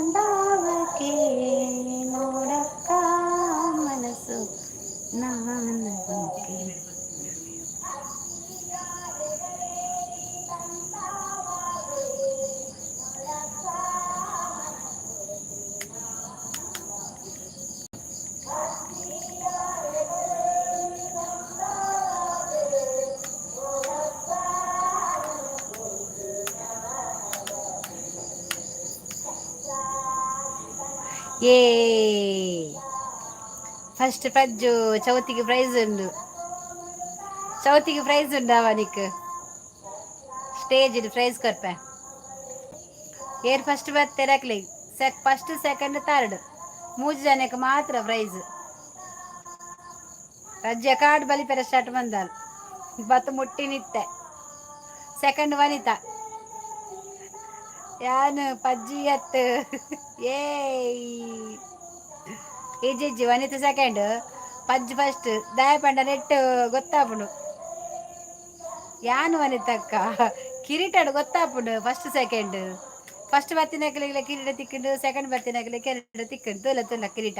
ಬಂದಾವಕೆ ನೋಡಕ್ಕ ಮನಸ್ಸು ನಾನವಕೆ. ఏ ఫస్ట్ ప్రజ్జు చవితికి ప్రైజ్ ఉండు, చవితికి ప్రైజ్ ఉండావా నీకు स्टेज प्राइज कर पे ಏರ್ ಫಸ್ಟ್ ಬರ್ತೆ ರಕ್ಲಿ ಫಸ್ಟ್ ಸೆಕೆಂಡ್ ಥರ್ಡ್ ಮೂಜು ಜನಕ್ಕೆ ಮಾತ್ರ ಪ್ರೈಸ್. ರಜ್ಯ ಕಾರ್ಡ್ ಬಲಿಪೆರ ಸ್ಟಾರ್ಟ್ ಬಂದಾಲ್ ಬತ್ತು ಮುಟ್ಟಿ ನಿತ್ತೆ ಸೆಕೆಂಡ್ ವನಿತಾ ಯಾನು ಪಜ್ಜಿ ಎತ್ತು ಏ ಈಜಿಜ್ಜಿ ವನಿತಾ ಸೆಕೆಂಡ್ ಪಜ್ಜಿ ಫಸ್ಟ್ ದಯ ಪಂಡ ನೆಟ್ಟು ಗೊತ್ತಾಪುಂಡು ಯಾನು ವನಿತಕ್ಕ ಕಿರೀಟಡು ಗೊತ್ತಾಪುಂಡು ಫಸ್ಟ್ ಸೆಕೆಂಡ್. ಫಸ್ಟ್ ಬತ್ತಿನಕಲಿಗೆ ಕಿರೀಟ ತಿಕ್ಕಿಂಡು ಸೆಕೆಂಡ್ ಬತ್ತಿನಕಲಿ ಕಿರೀಟ ತಿಕ್ಕಿಂಡು ತುಲ ತುಲ ಕಿರೀಟ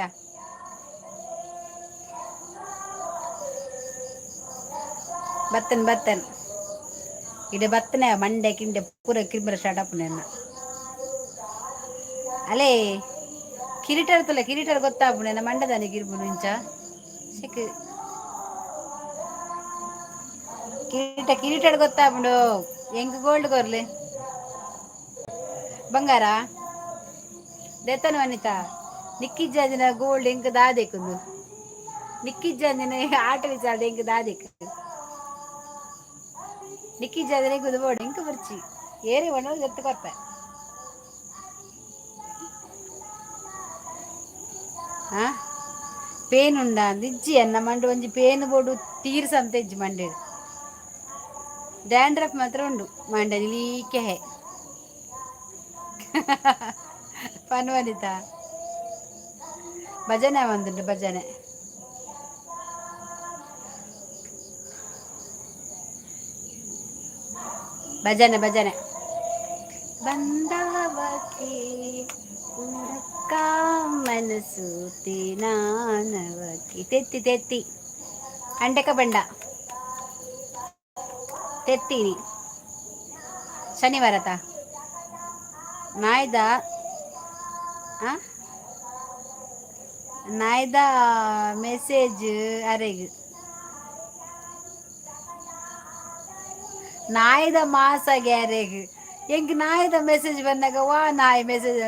ಬತ್ತನ್ ಬತ್ತನ್ ಇಡೆ ಬತ್ತನೆ ಮಂಡೆ ಕಿಂಡೆ ಪೂರ ಕಿರ್ಬರ ಸ್ಟಾರ್ಟ್ ಆಪುಂಡು ಅಲೇ ಕಿರೀಟರ್ ತುಲ ಕಿರೀಟರ್ ಗೊತ್ತಾಪುಂಡು ಮಂಡದಾನಿ ಕಿರ್ಬುಡು ಇಂಚ ಸಿಕ್ ಕಿರೀಟಡ್ ಗೊತ್ತಾಪುಂಡು ಎಂಕ್ ಗೋಲ್ಡ್ ಕೊರ್ಲೆ ಬಂಗಾರ ದೆತ್ತನ ವನಿತಾ ನಿಕ್ಕಿಜ್ಜಂದಿನ ಗೋಲ್ಡ್ ಎಂಕ್ ದಾದೆಕುಂದು ನಿಕ್ಕಿಜ್ಜಂದಿನ ಆಟ ವಿಚಾರ ಎಂಕ್ ದಾದೆಕ್ ನಿಕ್ಕಿಜ್ಜಂದಿನ ಗುದು ಬೋರ್ಡ್ ಎಂಕ್ ಬರ್ಚಿ ಏರಿ ಒಣ ಜೊತ್ತು ಕೊರ್ಪೆ ಹಾ ಪೇನ್ ಉಂಡ ಇಜ್ಜಿ ಅನ್ನ ಮಂಡು ಒಂಜಿ ಪೇನ್ ಬೋಡು ತೀರ್ಸಂತ ಇಜ್ಜಿ ಮಂಡೆ ಡ್ಯಾಂಡ್ರಫ್ ಮಾತ್ರ ಉಂಡು ಮಂಡೆ ಲೀಕೆ ಹೇ ಪನ್ ವನಿತಾ ಭಜನೆ ಒಂದುಂಡು ಭಜನೆ ಭಜನೆ ಭಜನೆ ಬಂದಾವಕೆ ಉಡಕ್ಕ ಮನಸ್ಸು ನಾನವಕೆ ತೆತ್ತಿ ತೆತ್ತಿ ಅಂಡಕ ಬಂಡ ತೆತ್ತೀನಿ ಶನಿವಾರತ ನಾಯ್ದ ನಾಯ್ದ ಮೆಸೇಜ್ ಅರೆಗ್ ನಾಯ್ದ ಮಾಸ ಗ್ಯಾರೆಗ್ ಎಂಕ್ ನಾಯ್ದ ಮೆಸೇಜ್ ಬಂದಾಗ ವಾ ನಾಯಿ ಮೆಸೇಜ್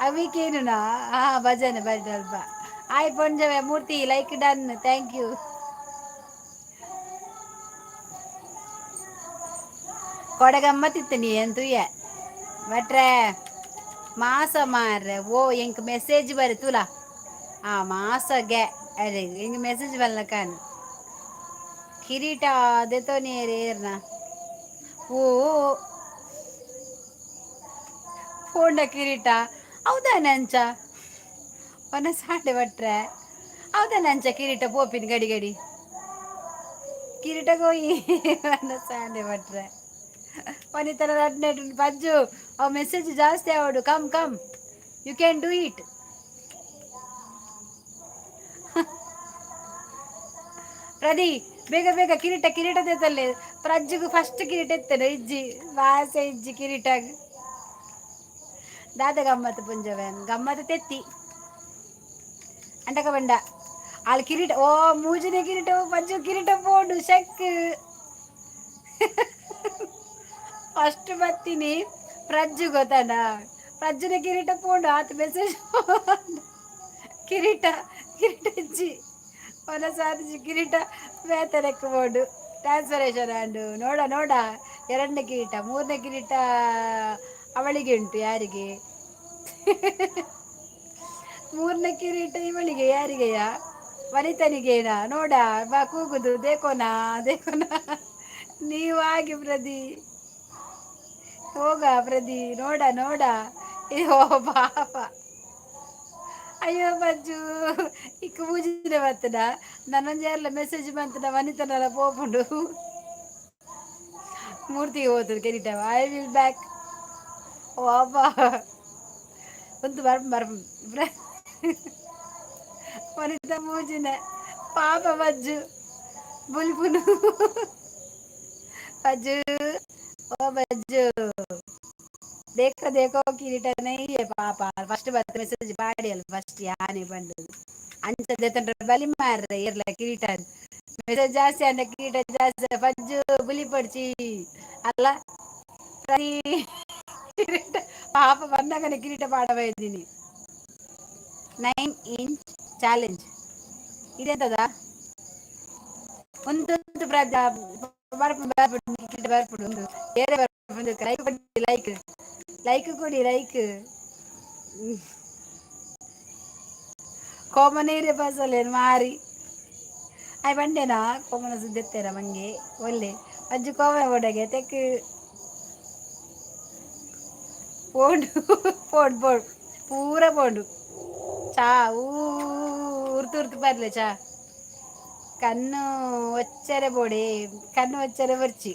ಅವಿಕೇನು ನಾ ಹಾ ಭಜನೆ ಭಜನೆ ಅಲ್ಪ ಆಯ್ ಪೊಂಜವೆ ಮೂರ್ತಿ ಲೈಕ್ ಡನ್ ಥ್ಯಾಂಕ್ ಯು. ಕೊಡಗಮ್ಮತ್ತಿತ್ತು ನೀ ಎಂತೂಯ ಬಟ್ರೆ ಮಾಸ ಮಾರ್ರೆ ಓ ಎಂಕ್ ಮೆಸೇಜ್ ಬರಿ ತುಲ ಆ ಮಾಸ ಗೆ ಅರೆ ಎಂಕ್ ಮೆಸೇಜ್ ಬಲ್ಲ ಕಾನು ಕಿರೀಟ ದೆತೋನೇರಿ ಏರ್ನ ಓ ಫೋಂಡ ಕಿರೀಟ ಹೌದಾನ ಅಂಚ ಒನ ಸಾಡೆ ಬಟ್ರೆ ಹೌದಾನ ಅಂಚ ಕಿರೀಟ ಪೋಪಿನ ಗಡಿ ಗಡಿ ಕಿರೀಟ ಗೋಯಿ ಒನ ಸಾಡೆ ಬಟ್ರೆ ವನಿತರ ಅಡ್ನೆಟ್ ಪಜ್ಜು ಅವ್ ಮೆಸೇಜ್ ಜಾಸ್ತಿ ಆವಡು come come you can do it. ಪ್ರದಿ ಬೇಗ ಬೇಗ ಕಿರೀಟ ಕಿರೀಟ ತೆತ್ತಲ್ಲೇ ಪ್ರಜ್ಜುಗು ಫಸ್ಟ್ ಕಿರೀಟ ಎತ್ತೇನೆ ಇಜ್ಜಿ ವಾಸೆ ಇಜ್ಜಿ ಕಿರೀಟ ದಾದ ಗಮ್ಮತ್ತು ಪುಂಜವೆ ಗಮ್ಮತ್ತು ತೆತ್ತಿ ಅಂಟಕ ಬಂಡ ಆಳ್ ಕಿರೀಟ ಓ ಮೂಜನೆ ಕಿರೀಟ ಪಜ್ಜು ಕಿರೀಟ ಪೋಡು ಶಕ್ ಫಸ್ಟ್ ಬತ್ತೀನಿ ಪ್ರಜ್ಜು ಗೊತ್ತಾನ ಪ್ರಜ್ಜುನ ಕಿರೀಟ ಪೋಂಡು ಆತ ಮೆಸೇಜ್ ಕಿರೀಟ ಕಿರೀಟ ಇಜ್ಜಿ ಒನ ಸಾಧಿಸಿ ಕಿರೀಟ ಬೇತನಕ್ಕೆ ಬೋರ್ಡು ಟ್ರಾನ್ಸ್ಫರೇಷನ್ ಆಂಡು ನೋಡ ನೋಡ ಎರಡನೇ ಕಿರೀಟ ಮೂರನೇ ಕಿರೀಟ ಅವಳಿಗೆ ಉಂಟು ಯಾರಿಗೆ ಮೂರನೇ ಕಿರೀಟ ಇವಳಿಗೆ ಯಾರಿಗೆಯ ವನಿತನಿಗೇನಾ ನೋಡ ಬಾ ಕೂಗುದು ದೇಕೋನಾ ದೇಕೋನಾ ನೀವಾಗಿ ಪ್ರದಿ ಹೋಗ ಪ್ರದಿ ನೋಡ ನೋಡ ಓ ಪಾಪ ಅಯ್ಯೋ ಬಜ್ಜು ಇಕ್ಕ ಪೂಜಿನ ಬರ್ತದ ನನ್ನೊಂದು ಯಾರಲ್ಲ ಮೆಸೇಜ್ ಬಂತದ ವನಿತನೆಲ್ಲ ಪೋಪುಂಡು ಮೂರ್ತಿಗೆ ಹೋಗ್ತದೆ ಕಿರೀಟ ಐ ವಿಲ್ ಬ್ಯಾಕ್ ಓ ಅಬ್ಬ ಒಂದು ಬರ್ಪ ವನಿತಾ ಮೂಜಿನ ಪಾಪ ಬಜ್ಜು ಬುಲ್ಬುಲು बज्जू ओ बज्जू देखो देखो ಕಿರೀಟ नहीं है पापा फर्स्ट बात ಮೆಸೇಜ್ ಪಾಡಿ ಅಲ್ಲ ಫಸ್ಟ್ ಯಾನೆ ಬಂದದ್ದು ಅಂಚ ಜೊತೆ ಬಲಿ ಮಾರ್ರೆ ಇರ್ಲ ಕಿರೀಟ ಮೆಸೇಜ್ ಜಾಸ್ತಿ ಅಂದ ಕಿರೀಟ ಜಾಸ್ತಿ ಬಜ್ಜು ಬುಲಿ ಪಡ್ಚಿ ಅಲ್ಲ ಸರಿ ಕಿರೀಟ ಪಾಪ ಬಂದಾಗನೆ ಕಿರೀಟ ಪಾಡವ ಇದ್ದೀನಿ 9 ಇಂಚ್ ಚಾಲೆಂಜ್ ಇದೆಂತದ ಒಂದು ಬರ್ಪುಡು ಒಂದು ಬೇರೆ ಬರ್ಪುಡು ಲೈಕ್ ಕೊಡಿ ಲೈಕ್ ಲೈಕ್ ಕೊಡಿ ಲೈಕ್ ಕೋಮನೀರೆ ಬಸಲೇನು ಮಾರಿ ಆಯ್ ಬಂಡೆನಾ ಕೋಮನ ಸುದ್ದೆತ್ತೇರ ಮಂಗೆ ಒಳ್ಳೆ ಅಜ್ಜು ಕೋಮನ ಓಡಗೆ ತೆಕ್ ಪೋಂಡು ಪೋಡ್ ಪೋಡ್ ಪೂರ ಪೋಂಡು ಚಾ ಉರ್ತು ಉರ್ತು ಬರ್ಲೆ ಚಾ ಕಣ್ಣು ಒಚ್ಚರೆ ಬೋಡೆ ಕಣ್ಣು ಒಚ್ಚರೆ ಬರ್ಚಿ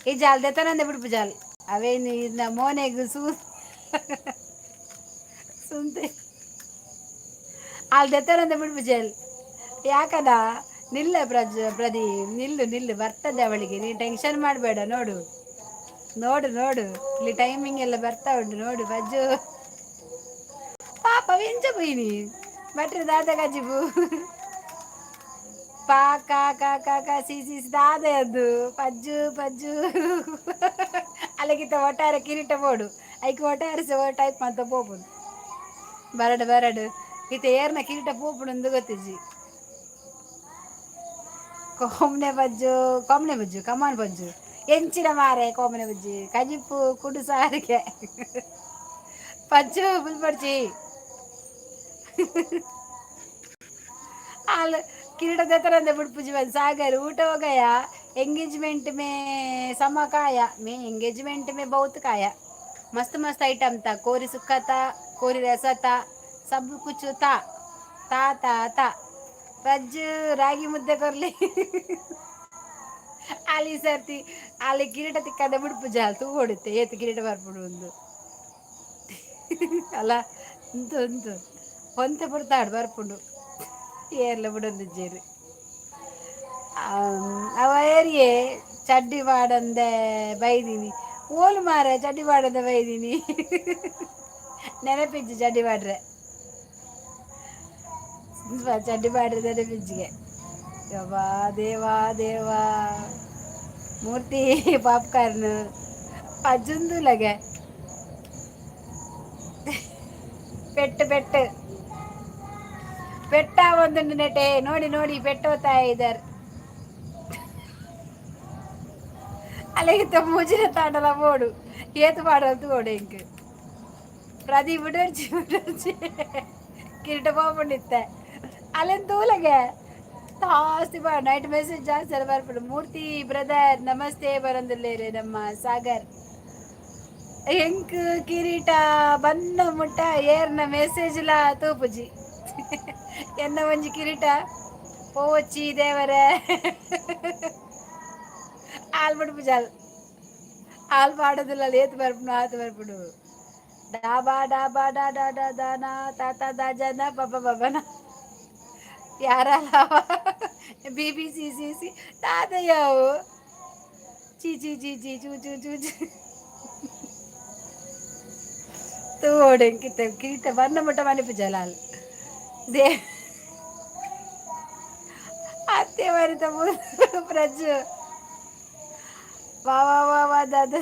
ಈ ಜಾಲ್ ದೆತ್ತನಂದೆ ಬಿಡ್ಪು ಜಾಲ್ ಅವೇನು ಇನ್ನ ಮೋನೆಗ್ ಸುಂತೆ ಅಲ್ಲಿ ದೆತ್ತನಂದೆ ಬಿಡ್ಪು ಜಾಲ್ ಯಾಕದ ನಿಲ್ಲ ಪ್ರದೀಪ್ ನಿಲ್ಲು ನಿಲ್ಲು ಬರ್ತದೆ ಅವಳಿಗೆ ನೀನು ಟೆನ್ಷನ್ ಮಾಡಬೇಡ ನೋಡು ನೋಡು ನೋಡು ಇಲ್ಲಿ ಟೈಮಿಂಗ್ ಎಲ್ಲ ಬರ್ತಾ ಉಂಟು ನೋಡು ಬಜ್ಜು ಪಾಪ ಎಂಚ ಬೈನಿ ಬಟ್ರೆ ದಾದ ಗಜಿಬು ಪಾ ಕಾ ಕಾ ಕಾ ಕಾ ಸಿ ಸಿ ದಾದ ಅದು ಪಜ್ಜು ಪಜ್ಜು ಅಲ್ಲಗಿತ್ತ ಒಟ್ಟಾರೆ ಕಿರೀಟ ಬೋಡು ಐಕ್ ಒಟ್ಟಾರೆ ಟೈಪ್ ಅಂತ ಪೋಪುಡು ಬರಡು ಬರಡು ಇತ್ತ ಏರ್ನ ಕಿರೀಟ ಪೋಪುಡು ಎಂದು ಗೊತ್ತಿಜ್ಜಿ ಕೊಮ್ಮನೆ ಬಜ್ಜು ಕಮಾನ್ ಬಜ್ಜು ಎಂಚಿನ ಮಾರೆ ಕೋಮನೆ ಬಜ್ಜಿ ಕಜಿಪ್ಪು ಕುಡು ಸಾರಿಗೆ ಪಜ್ಜು ಬುಲ್ಪಡ್ಚಿ हाल किरीट देता रहते बुढ़ सागर ऊट हो गया एंगेजमेंट में समा खाया मैं एंगेजमेंट में बहुत खाया मस्त मस्त आइटम था कोरी सुक्का था कोरी रसा था सब कुछ था रज रागी मुद्दे कर ली आली सर्ती आली किरीट तिक्कದ ಬಿಡ್ಪು ಜಾಲ್ ತೂ ಹೊಡುತ್ತೆ ಏತು ಕಿರೀಟ ಬರ್ಬಿಡು ಒಂದು ಅಲ್ಲ ಉಂಟು ಉಂಟು ಹೊಂತೆ ಬಿಡ್ತಾಡು ಬರ್ಪುಂಡು ಏರ್ಲ ಬಿಡೊಂದು ಜೇರು ಅವ ಏರಿಯೇ ಚಡ್ಡಿ ಮಾಡಂದೆ ಬೈದೀನಿ ಓಲು ಮಾರ ಚಡ್ಡಿ ಮಾಡಂದೆ ಬೈದೀನಿ ನೆನಪಿಜ್ಜು ಚಡ್ಡಿ ಮಾಡ್ರೆ ಚಡ್ಡಿ ಮಾಡ್ರೆ ನೆನಪಿಜ್ಜಿಗೆ ಯವಾ ದೇವಾ ದೇವಾ ಮೂರ್ತಿ ಪಾಪ್ಕಾರ್ನ್ ಅಜ್ಜುಂದು ಲಗೆ ಪೆಟ್ಟು ಪೆಟ್ಟು ಪೆಟ್ಟ ಒಂದು ನೆಟೆ ನೋಡಿ ನೋಡಿ ಪೆಟ್ಟೋತಾ ಇದಾರೆ ಅಲ್ಲಿಗಿತ್ತ ಮುಜಿನ ತಾಂಡಲ ಬೋಡು ಏತು ಮಾಡೋದು ಓಡು ಇಂಕ್ ಪ್ರದಿ ಬಿಡರ್ಜಿ ಬಿಡರ್ಜಿ ಕಿರೀಟ ಹೋಗ್ಬಿಟ್ಟಿತ್ತೆ ಅಲ್ಲೇನು ತೂಲಗೆ ಜಾಸ್ತಿ ಬಾ ನೈಟ್ ಮೆಸೇಜ್ ಜಾಸ್ತಿ ಎಲ್ಲ ಬರ್ಬಿಡು ಮೂರ್ತಿ ಬ್ರದರ್ ನಮಸ್ತೆ ಬರಂದಿಲ್ಲೇರಿ ನಮ್ಮ ಸಾಗರ್ ಹೆಂಕ್ ಕಿರೀಟ ಬಂದ ಮುಟ್ಟ ಏರ್ನ ಮೆಸೇಜ್ಲ ತೂಪುಜಿ ಎನ್ನ ಒಂಜಿ ಕಿರೀಟ ಪೋಚಿ ದೇವರೇ ಹಾಲ್ ಬಿಡ್ಪು ಜಾಲ್ ಹಾಲ್ ಪಾಡೋದಿಲ್ಲ ಏತು ಬರ್ಪುಡು ಆತು ಬರ್ಪುಡು ಡಾಬಾ ಡಾಬಾ ಡಾ ಡಾ ಡಾ ದಾನ ತಾತ ದಾಜನ ಪಪ ಬಬನ ಯಾರಲ್ಲ ಬಿ ಬಿ ಸಿ ಸಿ ಸಿ ತಾತಯ್ಯವು ಚೀ ಚೀ ಚೀ ಚೀ ಚೂ ಚೂ ಚೂ ಚೂ ತೋಡೆ ಕಿರೀಟ ಬಣ್ಣ ಮುಟ್ಟ ಮನೆಪು ಜಲಾಲ್ ದೇ ಅತ್ತೆ ಮರಿತ ಪ್ರಜ್ಜು ವಾ ವಾ ವಾ ವಾ ದಾದ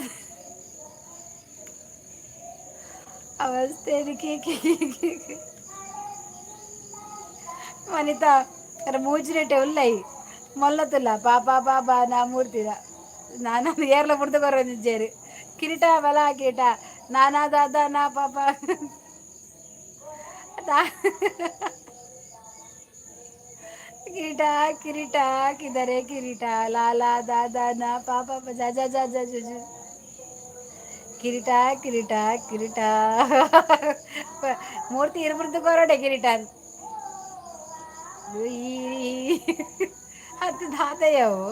ಅವಸ್ಥೆ ವನಿತಾ ಅರ ಮೂಜಿನೆಟೆ ಉಲ್ಲೈ ಮೊಲ್ಲತುಲ್ಲ ಪಾಪಾ ಪಾಪಾ ನಾ ಮೂರ್ತಿದ ನಾನು ಏರ್ಲ ಬುಡ್ದು ಕೊರೊಂದಿಜ್ಜೇರು ಕಿರೀಟ ಬಲ ಕಿರೀಟ ನಾನಾ ದಾದ ನಾ ಪಾಪ ಕಿರೀಟ ಕಿರೀಟ ಹಾಕಿದರೆ ಕಿರೀಟ ಲಾಲಾ ದಾದ ನಾ ಪಾಪ ಜಾ ಜಾ ಜಾ ಜಾ ಜುಜು ಕಿರೀಟ ಕಿರೀಟ ಕಿರೀಟ ಮೂರ್ತಿ ಇರ್ಬಿಡ್ದು ಕೊರೋಡೆ ಕಿರೀಟ ಈ ಹತ್ತು ದಾದಯ್ಯವು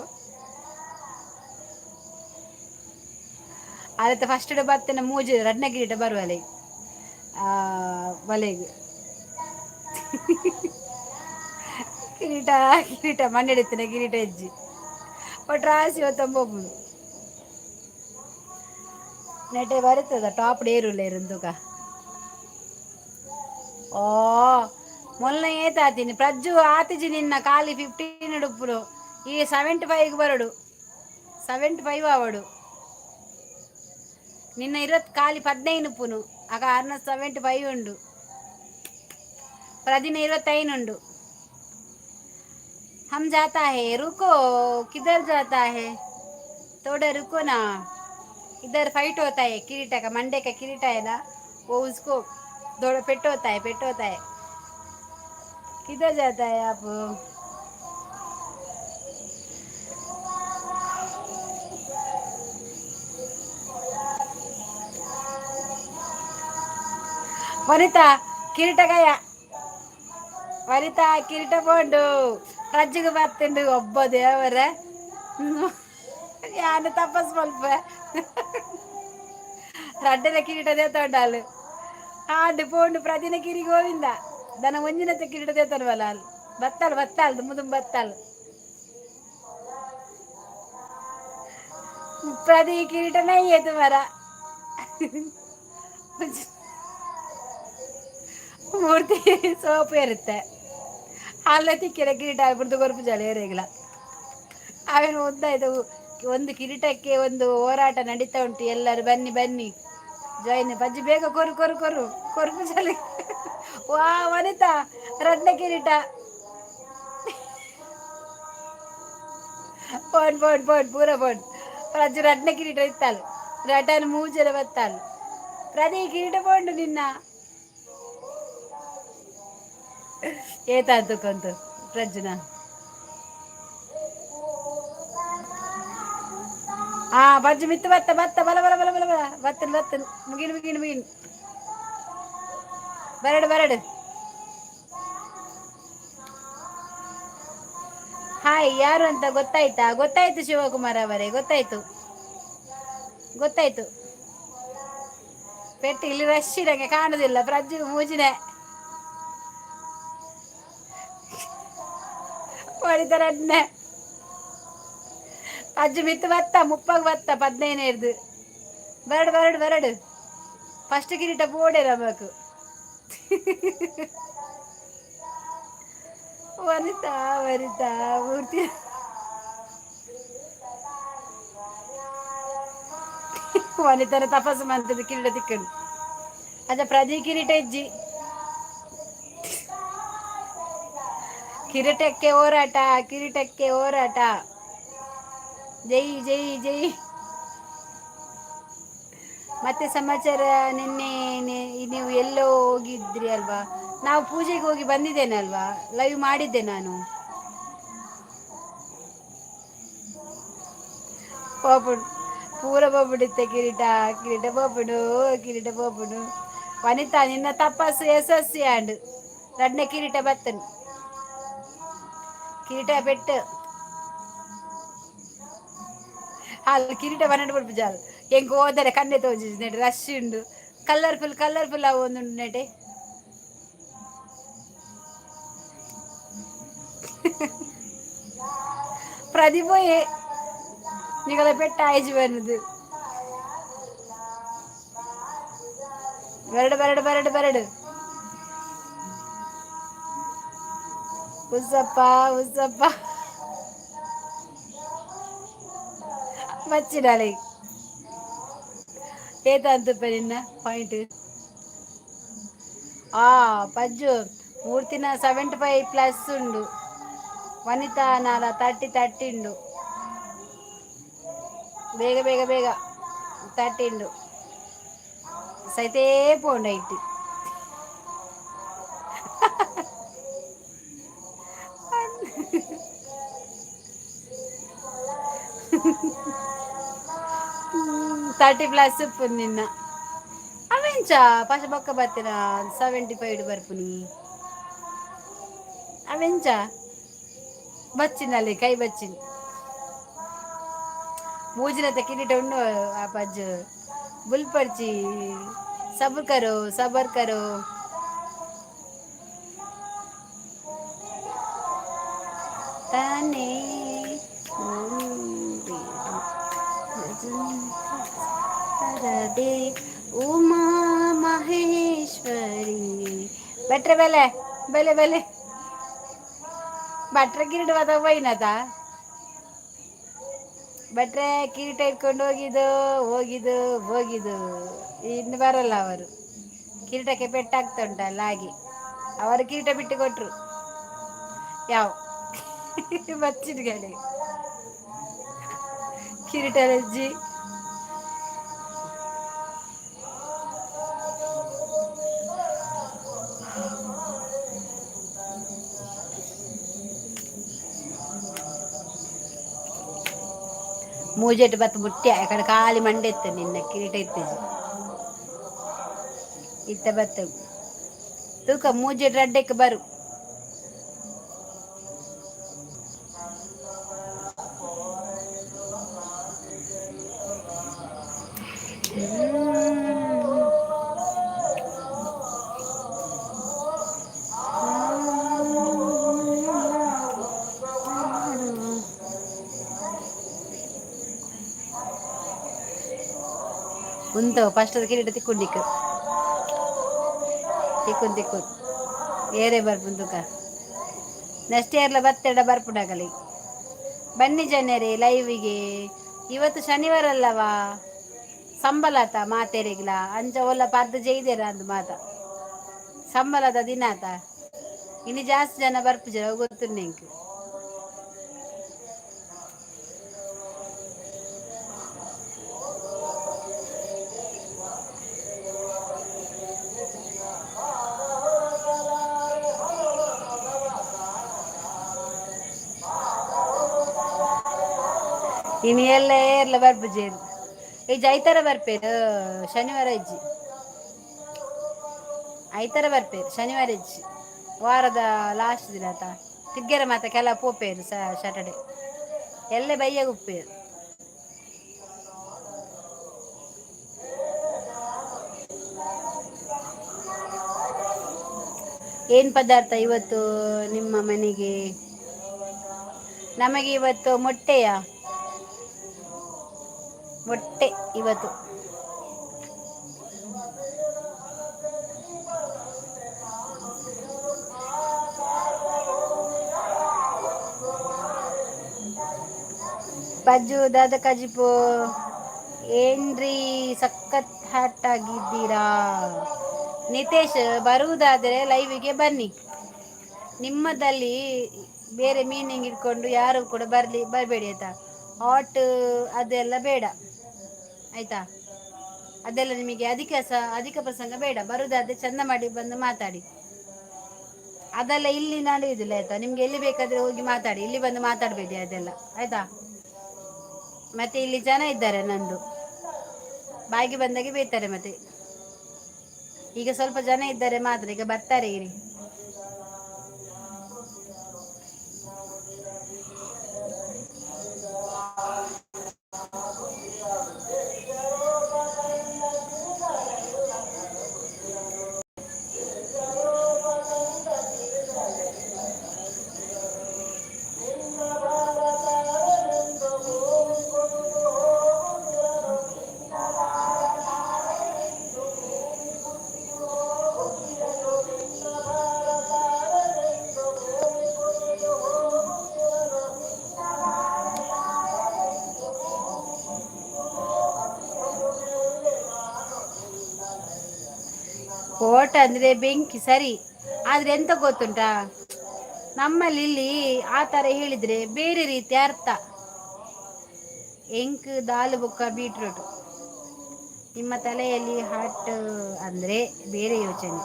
ಅದಕ್ಕೆ ಫಸ್ಟ್ ಬತ್ತನ ಮೂಜಿ ರತ್ನಗಿರಿಟ ಬರುವಲೆ ಬಲೆಗ್ ಕಿರೀಟ ಕಿರೀಟ ಮಣ್ಣೆಡಿತ್ತಿನ ಕಿರೀಟ ಹೆಜ್ಜಿ ಒಟ್ರಾಸಿ ಹೊತ್ತಂಬೋಪುಡು ನೆಟೆ ಬರುತ್ತದ ಟಾಪ್ ಡೇರುಲ್ಲ ಇರಂದುಕ ಓ ಮೊನ್ನ ಏತಾತೀನಿ ಪ್ರಜ್ಜು ಆತಿಜಿ ನಿನ್ನ ಖಾಲಿ 15 ಉಪ್ಪುಡು ಈ 75 ಬರಡು 75 ಆವಡು ನಿನ್ನ ಇರತ್ ಖಾಲಿ 15 ಉಪ್ಪುನು ಆಗ ಅರ್ನ 75 ಉಂಡು ಪ್ರದಿನ 25 ಉಂಡು हम जाता है रुको किधर जाता है थोड़ा रुको ना इधर फाइट होता है किरीटा का मंडे का किरीटा है ना वो उसको थोड़ा पेट होता है किधर जाता है आप ವನಿತಾ ಕಿರೀಟ ಗಾಯ ವನಿತಾ ಕಿರೀಟ ಬೋಂಡು ರಜ್ಜಿಗೆ ಬರ್ತಂಡು ಒಬ್ಬ ದೇವರ ಯಾನು ತಪಸ್ ಸ್ವಲ್ಪ ರಡ್ಡನ ಕಿರೀಟ ದೇತೊಂಡಾಲು ಆಂಡು ಪೋಂಡು ಪ್ರದಿನ ಕಿರಿ ಗೋವಿಂದ ದನ ಒಂಜಿನത്തെ ಕಿರೀಟ ದೇತನವಲ್ಲ ಅಲ್ಲಿ ಬತ್ತಾಳು ಬತ್ತಾಳು ದುಮ್ಮು ಬತ್ತಾಳು ಪ್ರದಿ ಕಿರೀಟ ನೈಯೇತು ಮರ ಮೂರ್ತಿ ಸೋಪು ಇರುತ್ತೆ ಅಲ್ಲ ತಿಕ್ಕಿರ ಕಿರೀಟ ಆಗ್ಬಿಡ್ದು ಗೊರಪು ಜಳ ಏರೆಗಿಲ್ಲ ಅವೇನು ಉದ್ದಾಯ್ತು ಒಂದು ಕಿರೀಟಕ್ಕೆ ಒಂದು ಹೋರಾಟ ನಡೀತಾ ಉಂಟು ಎಲ್ಲರೂ ಬನ್ನಿ ಬನ್ನಿ ಜಾಯಿನ್ ಬಜ್ಜಿ ಬೇಗ ಕೊರು ಕೊರು ಕೊರು ಕೊರುಪು ಜಲ ವಾ ವನಿತಾ ರತ್ನ ಕಿರೀಟ ಪೋಡ್ ಪೋಡ್ ಪೋಡ್ ಪೂರ ಪೋಡ್ ಪ್ರಜ್ಜು ರತ್ನ ಕಿರೀಟ ಇತ್ತಾಳು ರಟನ್ ಮೂಜರ ಬತ್ತಾಳು ಪ್ರದಿ ಕಿರೀಟ ಪೋಂಡು ನಿನ್ನ ಏತಾಯ್ತು ಕಂತು ಪ್ರಜ್ಜುನ ಹಾ ಬಜ್ಜು ಮಿತ್ತು ಬತ್ತ ಬತ್ತ ಬಲ ಬಲ ಬಲ ಬಲ ಬಲ ಬತ್ತನ್ ಬತ್ತನ್ ಮುಗಿನ್ ಮುಗಿನ್ ಮುಗಿನ್ ಬರಡು ಬರಡು ಹಾಯ್ ಯಾರು ಅಂತ ಗೊತ್ತಾಯ್ತಾ ಗೊತ್ತಾಯ್ತು ಶಿವಕುಮಾರ್ ಅವರೇ ಗೊತ್ತಾಯ್ತು ಗೊತ್ತಾಯ್ತು ಪೆಟ್ಟು ಇಲ್ಲಿ ರಶ್ ಇರಂಗೆ ಕಾಣುದಿಲ್ಲ ಪ್ರಜ್ಜು ಮೂಜಿನೆ ಹೊಡಿತಾರನ್ನೆ ಅಜ್ಜು ಮಿತ್ತು ಬತ್ತ ಮುಪ್ಪಾಗ ಬತ್ತ 15 ಬರಡು ಬರಡು ಬರಡು ಫಸ್ಟ್ ಕಿರೀಟ ಬೋಡೆ ನಮಕು ವನಿತಾ ವನಿತಾ ಮೂರ್ತಿ ವನಿತನ ತಪಸ್ಸು ಮಾಡ್ತದೆ ಕಿರೀಟ ತಿಕ್ಕಂಡು ಅದ ಪ್ರದಿ ಕಿರೀಟ ಇಜ್ಜಿ ಕಿರೀಟಕ್ಕೆ ಹೋರಾಟ ಕಿರೀಟಕ್ಕೆ ಹೋರಾಟ ಜೈ ಜೈ ಜೈ ಮತ್ತೆ ಸಮಾಚಾರ ನಿನ್ನೆ ನೀವು ಎಲ್ಲೋ ಹೋಗಿದ್ರಿ ಅಲ್ವಾ ನಾವು ಪೂಜೆಗೆ ಹೋಗಿ ಬಂದಿದ್ದೇನೆ ಅಲ್ವಾ ಲೈವ್ ಮಾಡಿದ್ದೆ ನಾನು పోపుడు పూర పోపుడితే కిరీట కిరీట పోపుడు కిరీట పోపుడు వనిత నిన్న తపస్సు యశస్వి అండ్ రడ్న కిరీట బత్తను కిరీట పెట్టు వాళ్ళు ಕಿರೀಟ ಬನ್ನಡ ಬಿಡ್ಬಿಜಾಲ್ ಹೆಂಗೆ ಹೋದರೆ ಕಣ್ಣೆ ತೋಜಿಸ್ ರಶ್ ಉಂಡು ಕಲರ್ಫುಲ್ ಕಲರ್ಫುಲ್ ಅವು ಒಂದು ನೆಟೆ ಪ್ರತಿಭೆ ನಿಗಳ ಪೆಟ್ಟ ಆಯ್ಜು ಬನ್ನದು ಬರಡು ಬರಡು ಬರಡು ಬರಡು ಉಸಪ್ಪ ಉಸಪ್ಪ ಮಚ್ಚಿಡಾಳೆ ಏತಂತಪ್ಪ ನಿನ್ನ ಪಾಯಿಂಟ್ ಪಜ್ಜು ಮೂರ್ತಿನ 75+ ಉಂಡು ವನಿತಾ ನಾಲ 30 ಉಂಡು ಬೇಗ ಬೇಗ ಬೇಗ 30 ಉಂಡು ಸೈತೇ ಪೋಂಡ ಇಟ್ಟು ತರ್ಟಿ ಪ್ಲಸ್ ಉಪ್ಪು ನಿನ್ನ ಅವೆಂಚ ಪಶ ಬೊಕ್ಕ ಬರ್ತೀನ 75 ಬರ್ಪುನಿ ಅವೆಂಚ ಬಚ್ಚಿನಲ್ಲಿ ಕೈ ಬಚ್ಚಿನ ಮೂಜಿನತೆ ಕಿರೀಟ ಉಣ್ಣು ಆ ಪಜ್ಜು ಬುಲ್ಪರ್ಚಿ ಸಬರ್ ಕರೋ ಸಬರ್ ಕರೋ ತಾನೇ ಹರದೆ ಉಮಾ ಮಹೇಶ್ವರಿ ಬೆಟ್ರೆ ಬೆಲೆ ಬೆಲೆ ಬೆಲೆ ಭಟ್ರ ಕಿರೀಟ ಬತ್ತ ಬೈನತ ಭಟ್ರೆ ಕಿರೀಟ ಇಟ್ಕೊಂಡು ಹೋಗಿದ್ದು ಹೋಗಿದ್ದು ಹೋಗಿದ್ದು ಇನ್ನು ಬರಲ್ಲ ಅವರು ಕಿರೀಟಕ್ಕೆ ಪೆಟ್ಟಾಗ್ತಾ ಉಂಟಲ್ಲ ಹಾಗೆ ಅವರು ಕಿರೀಟ ಬಿಟ್ಟು ಕೊಟ್ರು ಯಾವ ಬಚ್ಚಿಟ್ಗಳೇ ಕಿರೀಟದಜ್ಜಿ ಮೂಜೆಟ್ ಬತ್ತು ಮುಟ್ಟ್ಯ ಯಾಕಡೆ ಖಾಲಿ ಮಂಡೆ ಇತ್ತು ನಿನ್ನ ಕಿರೀಟ ಇತ್ತಿಜಿ ಇತ್ತ ಬತ್ತ ತೂಕ ಮೂಜೆಟ್ ರಡ್ಡೆಕ್ ಬರು ಉಂತವ ಫಸ್ಟ್ ಅದು ಕಿರೀಟ ತಿಕ್ಕೊಂಡಿಕ್ಕು ತಿಕ್ಕೊಂಡು ತಿಕ್ಕೊಂಡು ಏರೇ ಬರ್ಪುಂದುಕ ನೆಕ್ಸ್ಟ್ ಇಯರ್ಲ ಬತ್ತೆಡ ಬರ್ಪುಡಾಗಲಿ ಬನ್ನಿ ಜನರೇ ಲೈವಿಗೆ ಇವತ್ತು ಶನಿವಾರ ಅಲ್ಲವಾ ಸಂಬಳತ ಮಾತೆರೆಗ್ಲ ಅಂಚ ಒಲ್ಲ ಪರ್ದು ಜೈದೇರ ಅಂದು ಮಾತ ಸಂಬಳದ ದಿನ ಆತ ಇನ್ನು ಜಾಸ್ತಿ ಜನ ಬರ್ಪುಜರ ಗೊತ್ತು ನಿಂಗೆ ಇನ್ನು ಎಲ್ಲ ಏರ್ಲ ಬರ್ಪುಜೇರು ಈಜ್ ಐತರ ಬರ್ಪೇರು ಶನಿವಾರ ಇಜ್ಜಿ ಐತರ ಬರ್ಪೇರು ಶನಿವಾರ ಇಜ್ಜಿ ವಾರದ ಲಾಸ್ಟ್ ದಿನ ಆತ ತಿಗ್ಗೆರ ಮಾತ ಕೆಲ ಪೋಪೇರು ಸ್ಯಾಟರ್ಡೆ ಎಲ್ಲೇ ಬೈಯಾಗ ಉಪ್ಪೇರು ಏನು ಪದಾರ್ಥ ಇವತ್ತು ನಿಮ್ಮ ಮನೆಗೆ ನಮಗೆ ಇವತ್ತು ಮೊಟ್ಟೆಯ ಮೊಟ್ಟೆ ಇವತ್ತು ಪಜ್ಜು ದಾದ ಕಜಿಪು ಏನ್ರಿ ಸಖತ್ ಹ್ಯಾಟ್ ಆಗಿದ್ದೀರಾ ನಿತೇಶ್ ಬರುವುದಾದರೆ ಲೈವಿಗೆ ಬನ್ನಿ ನಿಮ್ಮದಲ್ಲಿ ಬೇರೆ ಮೀನಿಂಗ್ ಇಟ್ಕೊಂಡು ಯಾರು ಕೂಡ ಬರಬೇಡಿ ಆಯ್ತಾ ಹಾಟ್ ಅದೆಲ್ಲ ಬೇಡ ಆಯ್ತಾ ಅದೆಲ್ಲ ನಿಮಗೆ ಅಧಿಕ ಪ್ರಸಂಗ ಬೇಡ ಬರುದಾದ್ರೆ ಚಂದ ಮಾಡಿ ಬಂದು ಮಾತಾಡಿ ಅದೆಲ್ಲ ಇಲ್ಲಿ ನಡೆಯುವುದಿಲ್ಲ ಆಯ್ತಾ ನಿಮ್ಗೆ ಎಲ್ಲಿ ಬೇಕಾದ್ರೆ ಹೋಗಿ ಮಾತಾಡಿ ಇಲ್ಲಿ ಬಂದು ಮಾತಾಡಬೇಡಿ ಅದೆಲ್ಲ ಆಯ್ತಾ ಮತ್ತೆ ಇಲ್ಲಿ ಜನ ಇದ್ದಾರೆ ನಂದು ಬಾಯಿಗೆ ಬಂದಾಗೆ ಬೈತಾರೆ ಮತ್ತೆ ಈಗ ಸ್ವಲ್ಪ ಜನ ಇದ್ದಾರೆ ಮಾತ್ರ ಈಗ ಬರ್ತಾರೆ ಇರಿ ಓಟ ಅಂದರೆ ಬೆಂಕಿ ಸರಿ ಆದರೆ ಎಂತ ಗೊತ್ತುಂಟಾ ನಮ್ಮಲ್ಲಿ ಇಲ್ಲಿ ಆ ಥರ ಹೇಳಿದರೆ ಬೇರೆ ರೀತಿ ಅರ್ಥ ಎಂಕ್ ದಾಲ್ ಬುಕ್ಕ ಬೀಟ್ರೂಟ್ ನಿಮ್ಮ ತಲೆಯಲ್ಲಿ ಹಾಟ್ ಅಂದರೆ ಬೇರೆ ಯೋಚನೆ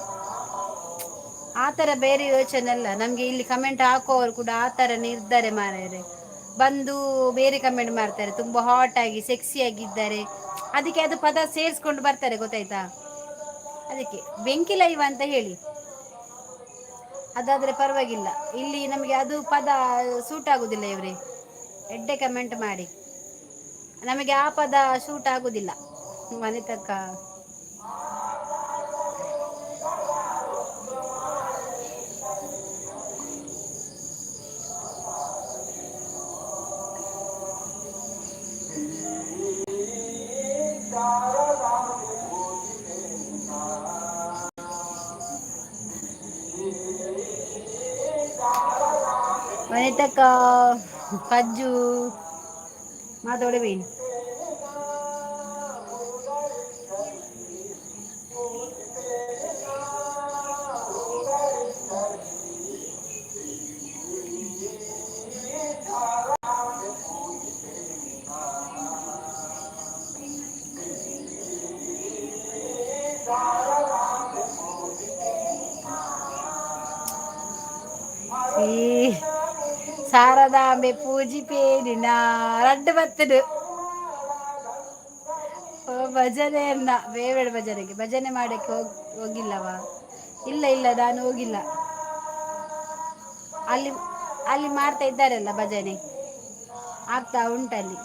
ಆ ಥರ ಬೇರೆ ಯೋಚನೆ ಅಲ್ಲ ನಮಗೆ ಇಲ್ಲಿ ಕಮೆಂಟ್ ಹಾಕೋರು ಕೂಡ ಆ ಥರನೇ ಇರ್ತಾರೆ ಮಾರ್ರೆ ಬಂದು ಬೇರೆ ಕಮೆಂಟ್ ಮಾಡ್ತಾರೆ ತುಂಬ ಹಾಟ್ ಆಗಿ ಸೆಕ್ಸಿ ಆಗಿದ್ದಾರೆ ಅದಕ್ಕೆ ಅದು ಪದ ಸೇರಿಸ್ಕೊಂಡು ಬರ್ತಾರೆ ಗೊತ್ತಾಯ್ತಾ ಅದಕ್ಕೆ ಬೆಂಕಿ ಲೈವ್ ಅಂತ ಹೇಳಿ ಅದಾದರೆ ಪರವಾಗಿಲ್ಲ ಇಲ್ಲಿ ನಮಗೆ ಅದು ಪದ ಸೂಟ್ ಆಗೋದಿಲ್ಲ ಇವರೇ ಎಡ್ಡೆ ಕಮೆಂಟ್ ಮಾಡಿ ನಮಗೆ ಆ ಪದ ಶೂಟ್ ಆಗುದಿಲ್ಲ ವನಿತಕ್ಕ. ವನಿತಕ್ಕ ಪಜ್ಜು ಮಾತಾಡಿ ಬೀನ್. ಈ ಶಾರದಾಂಬೆ ಪೂಜಿ ಪೇರಿನ ರಡ್ಡು ಬತ್ತದು. ಭಜನೆಯನ್ನ ಬೇಬೇಡ ಭಜನೆಗೆ ಭಜನೆ ಮಾಡಕ್ಕೆ ಹೋಗಿಲ್ಲವಾ? ಇಲ್ಲ ಇಲ್ಲ, ನಾನು ಹೋಗಿಲ್ಲ. ಅಲ್ಲಿ ಅಲ್ಲಿ ಮಾಡ್ತಾ ಇದ್ದಾರಲ್ಲ ಭಜನೆ, ಆಗ್ತಾ ಉಂಟಲ್ಲಿ.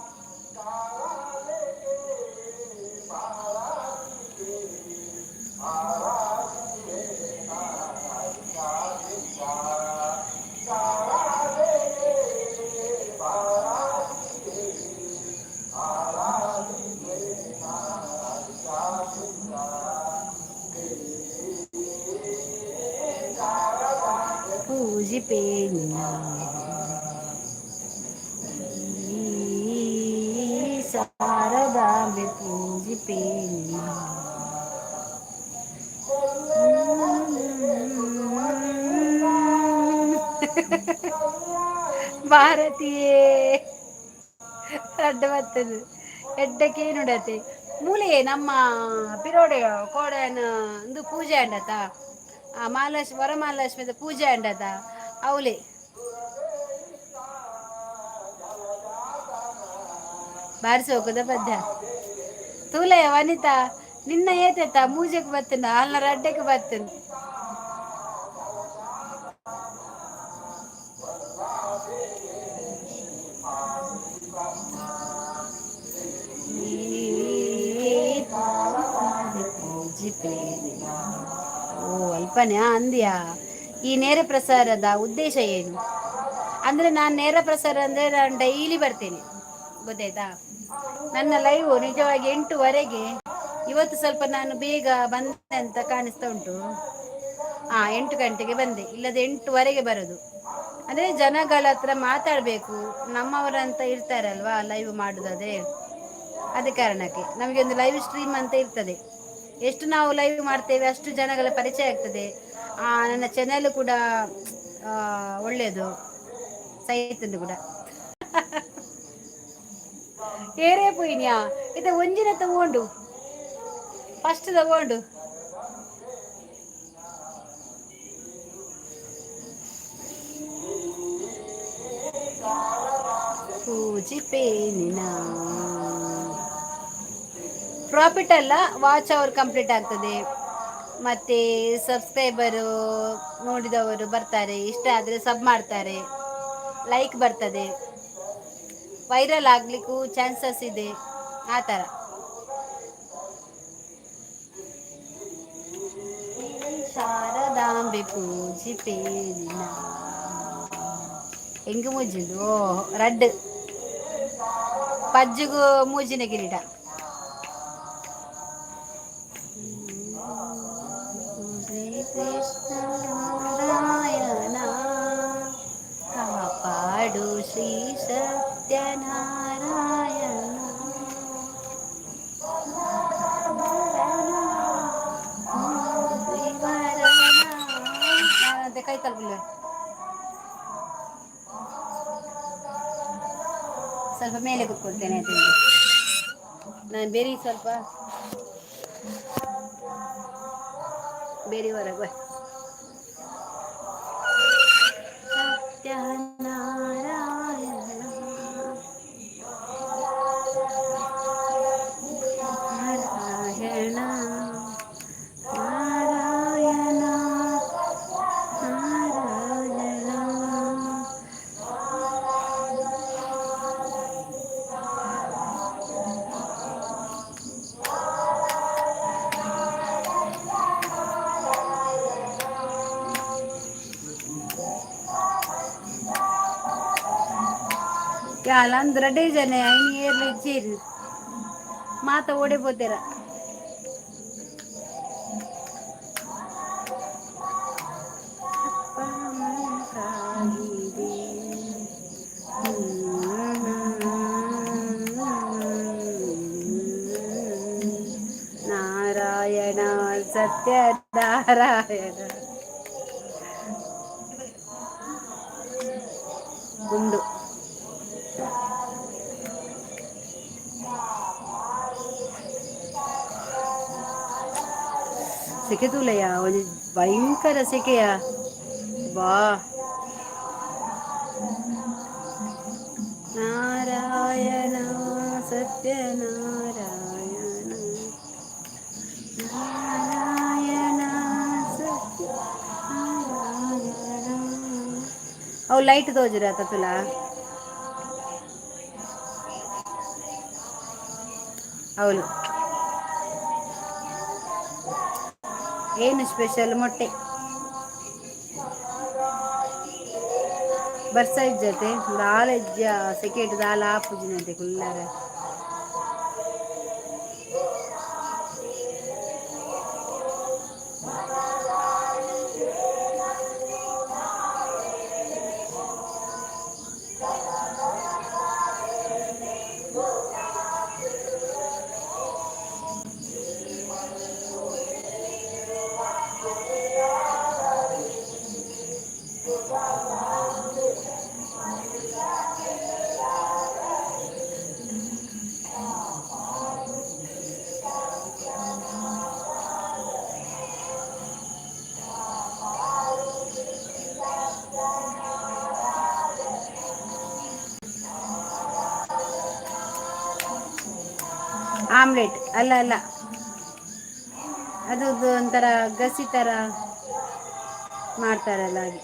ಪೂಜಿ ಪೇನ ಶಾರದಾಂಬೆ ಪೂಜಿ ಪೇನ ಭಾರತೀಯೇ ರಡ್ಡ ಬರ್ತದೆ ಎಡ್ಡಕ್ಕೆ ನೋಡತ್ತೆ ಮೂಲೆ ನಮ್ಮ ಪಿರೋಡೆ ಕೋಡನ ಒಂದು ಪೂಜೆ ಅಂಡತ ಆ ಮಹಾಲಕ್ಷ್ಮಿ ವರಮಹಾಲಕ್ಷ್ಮಿ ಪೂಜೆ ಅಂಡತ ಅವಳೆ ಬಾರಿಸಿ ಹೋಗೋದ ಪದ್ಯ ತೂಲೆ ವನಿತಾ ನಿನ್ನ ಏತೈತ ಮೂಜೆಗೆ ಬರ್ತನ ಅಲ್ಲ ರಡ್ಡೆಗೆ ಬರ್ತನ ಓ ಅಲ್ಪನೆ ಅಂದ್ಯಾ. ಈ ನೇರ ಪ್ರಸಾರದ ಉದ್ದೇಶ ಏನು ಅಂದ್ರೆ, ನಾನು ನೇರ ಪ್ರಸಾರ ಅಂದ್ರೆ ನಾನು ಡೈಲಿ ಬರ್ತೇನೆ ಗೊತ್ತಾಯ್ತಾ. ನನ್ನ ಲೈವ್ ನಿಜವಾಗಿ 8ವರೆಗೆ, ಇವತ್ತು ಸ್ವಲ್ಪ ನಾನು ಬೇಗ ಬಂದೆ ಅಂತ ಕಾಣಿಸ್ತಾ ಉಂಟು. 8 ಗಂಟೆಗೆ ಬಂದೆ, ಇಲ್ಲದೆ 8ವರೆಗೆ ಬರೋದು. ಅಂದ್ರೆ ಜನಗಳ ಹತ್ರ ಮಾತಾಡಬೇಕು, ನಮ್ಮವರಂತ ಇರ್ತಾರಲ್ವಾ ಲೈವ್ ಮಾಡುದಾದ್ರೆ, ಅದ ಕಾರಣಕ್ಕೆ ನಮಗೆ ಒಂದು ಲೈವ್ ಸ್ಟ್ರೀಮ್ ಅಂತ ಇರ್ತದೆ. ಎಷ್ಟು ನಾವು ಲೈವ್ ಮಾಡ್ತೇವೆ ಅಷ್ಟು ಜನಗಳ ಪರಿಚಯ ಆಗ್ತದೆ. ನನ್ನ ಚಾನೆಲ್ ಕೂಡ ಒಳ್ಳೆಯದು ಸೈತಂದು ಕೂಡ ಏರೇ ಪೋಯಿನ್ಯಾ ಇದು ಒಂಜಿನ ತಗೊಂಡು ಫಸ್ಟ್ ತಗೊಂಡು ಪೂಜಿ ಪೇನಿನ ಪ್ರಾಫಿಟ್ ಅಲ್ಲ, ವಾಚ್ ಅವರ್ ಕಂಪ್ಲೀಟ್ ಆಗ್ತದೆ. ಮತ್ತು ಸಬ್ಸ್ಕ್ರೈಬರು ನೋಡಿದವರು ಬರ್ತಾರೆ, ಇಷ್ಟ ಆದರೆ ಸಬ್ ಮಾಡ್ತಾರೆ, ಲೈಕ್ ಬರ್ತದೆ, ವೈರಲ್ ಆಗಲಿಕ್ಕೂ ಚಾನ್ಸಸ್ ಇದೆ. ಆ ಥರ ಶಾರದಾಂಬೆ ಪೂಜಿ ಪೇರಿನ ಹೆಂಗೆ ಮೂಜಿಂದು ರಡ್ಡು ಪಜ್ಜಿಗೂ ಮೂಜಿನ ಕಿರೀಟ. ಕೃಷ್ಣ ನಾರಾಯಣ ಕಾಪಾಡು ಶ್ರೀ ಸತ್ಯನಾರಾಯಣ ನಾನಂತೆ ಕೈ ತಲುಪಿಲ್ಲ. ಸ್ವಲ್ಪ ಮೇಲೆ ಕೂತ್ಕೊಳ್ತೇನೆ ಆಯ್ತು. ನಾನು ಬೇರೆ ಸ್ವಲ್ಪ ಬೇರೆ ಹೊರಗೆ ಸತ್ಯನಾರಾಯಣ ನಾರಾಯಣ ನಾರಾಯಣ ನಾರಾಯಣ ಯಾಲ ಡೇಜನೆ ಏರ್ಲ ಇಚ್ಚೇರಿ ಮಾತ ಓಡಿపోతేరా ನಾರಾಯಣ ಸತ್ಯ ನಾರಾಯಣ ಉಂಡು ಸೆಕೆ ತೂಲೆಯ ಒಂದು ಭಯಂಕರ ಸೆಕೆಯ ಬಾ ನಾರಾಯಣ ಸತ್ಯನಾರಾಯಣ ನಾರಾಯಣ ಸತ್ಯನಾರಾಯಣ ಅವು ಲೈಟ್ ತೋಜುರ ತುಲ ಅವಳು ಏನು ಸ್ಪೆಷಲ್ ಮೊಟ್ಟೆ ಬರ್ಸ ಇಜ್ಜತೆ ದಾಲ ಇಜ್ಜ ಸೆಕೆಟ್ ದಾಲ ಆಪುಜಿನತೆ ಕುಲ್ಲರ ಆಮ್ಲೆಟ್ ಅಲ್ಲ ಅಲ್ಲ ಅದು ಒಂಥರ ಗಸಿ ಥರ ಮಾಡ್ತಾರಲ್ಲ ಹಾಗೆ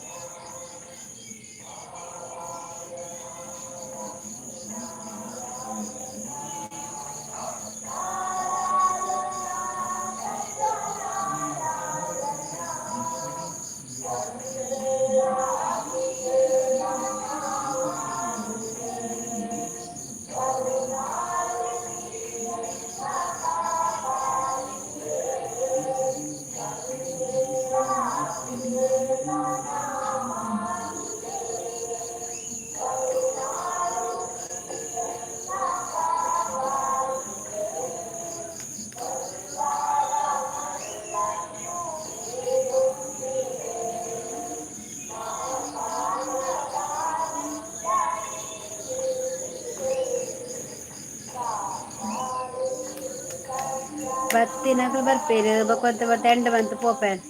ಬತ್ತಿನಗಳು ಬರ್ಪೇರು ಬಕ್ಕೊಂತ ಮತ್ತೆ ಎಂಡ ಬಂತು ಪೋಪೇನ್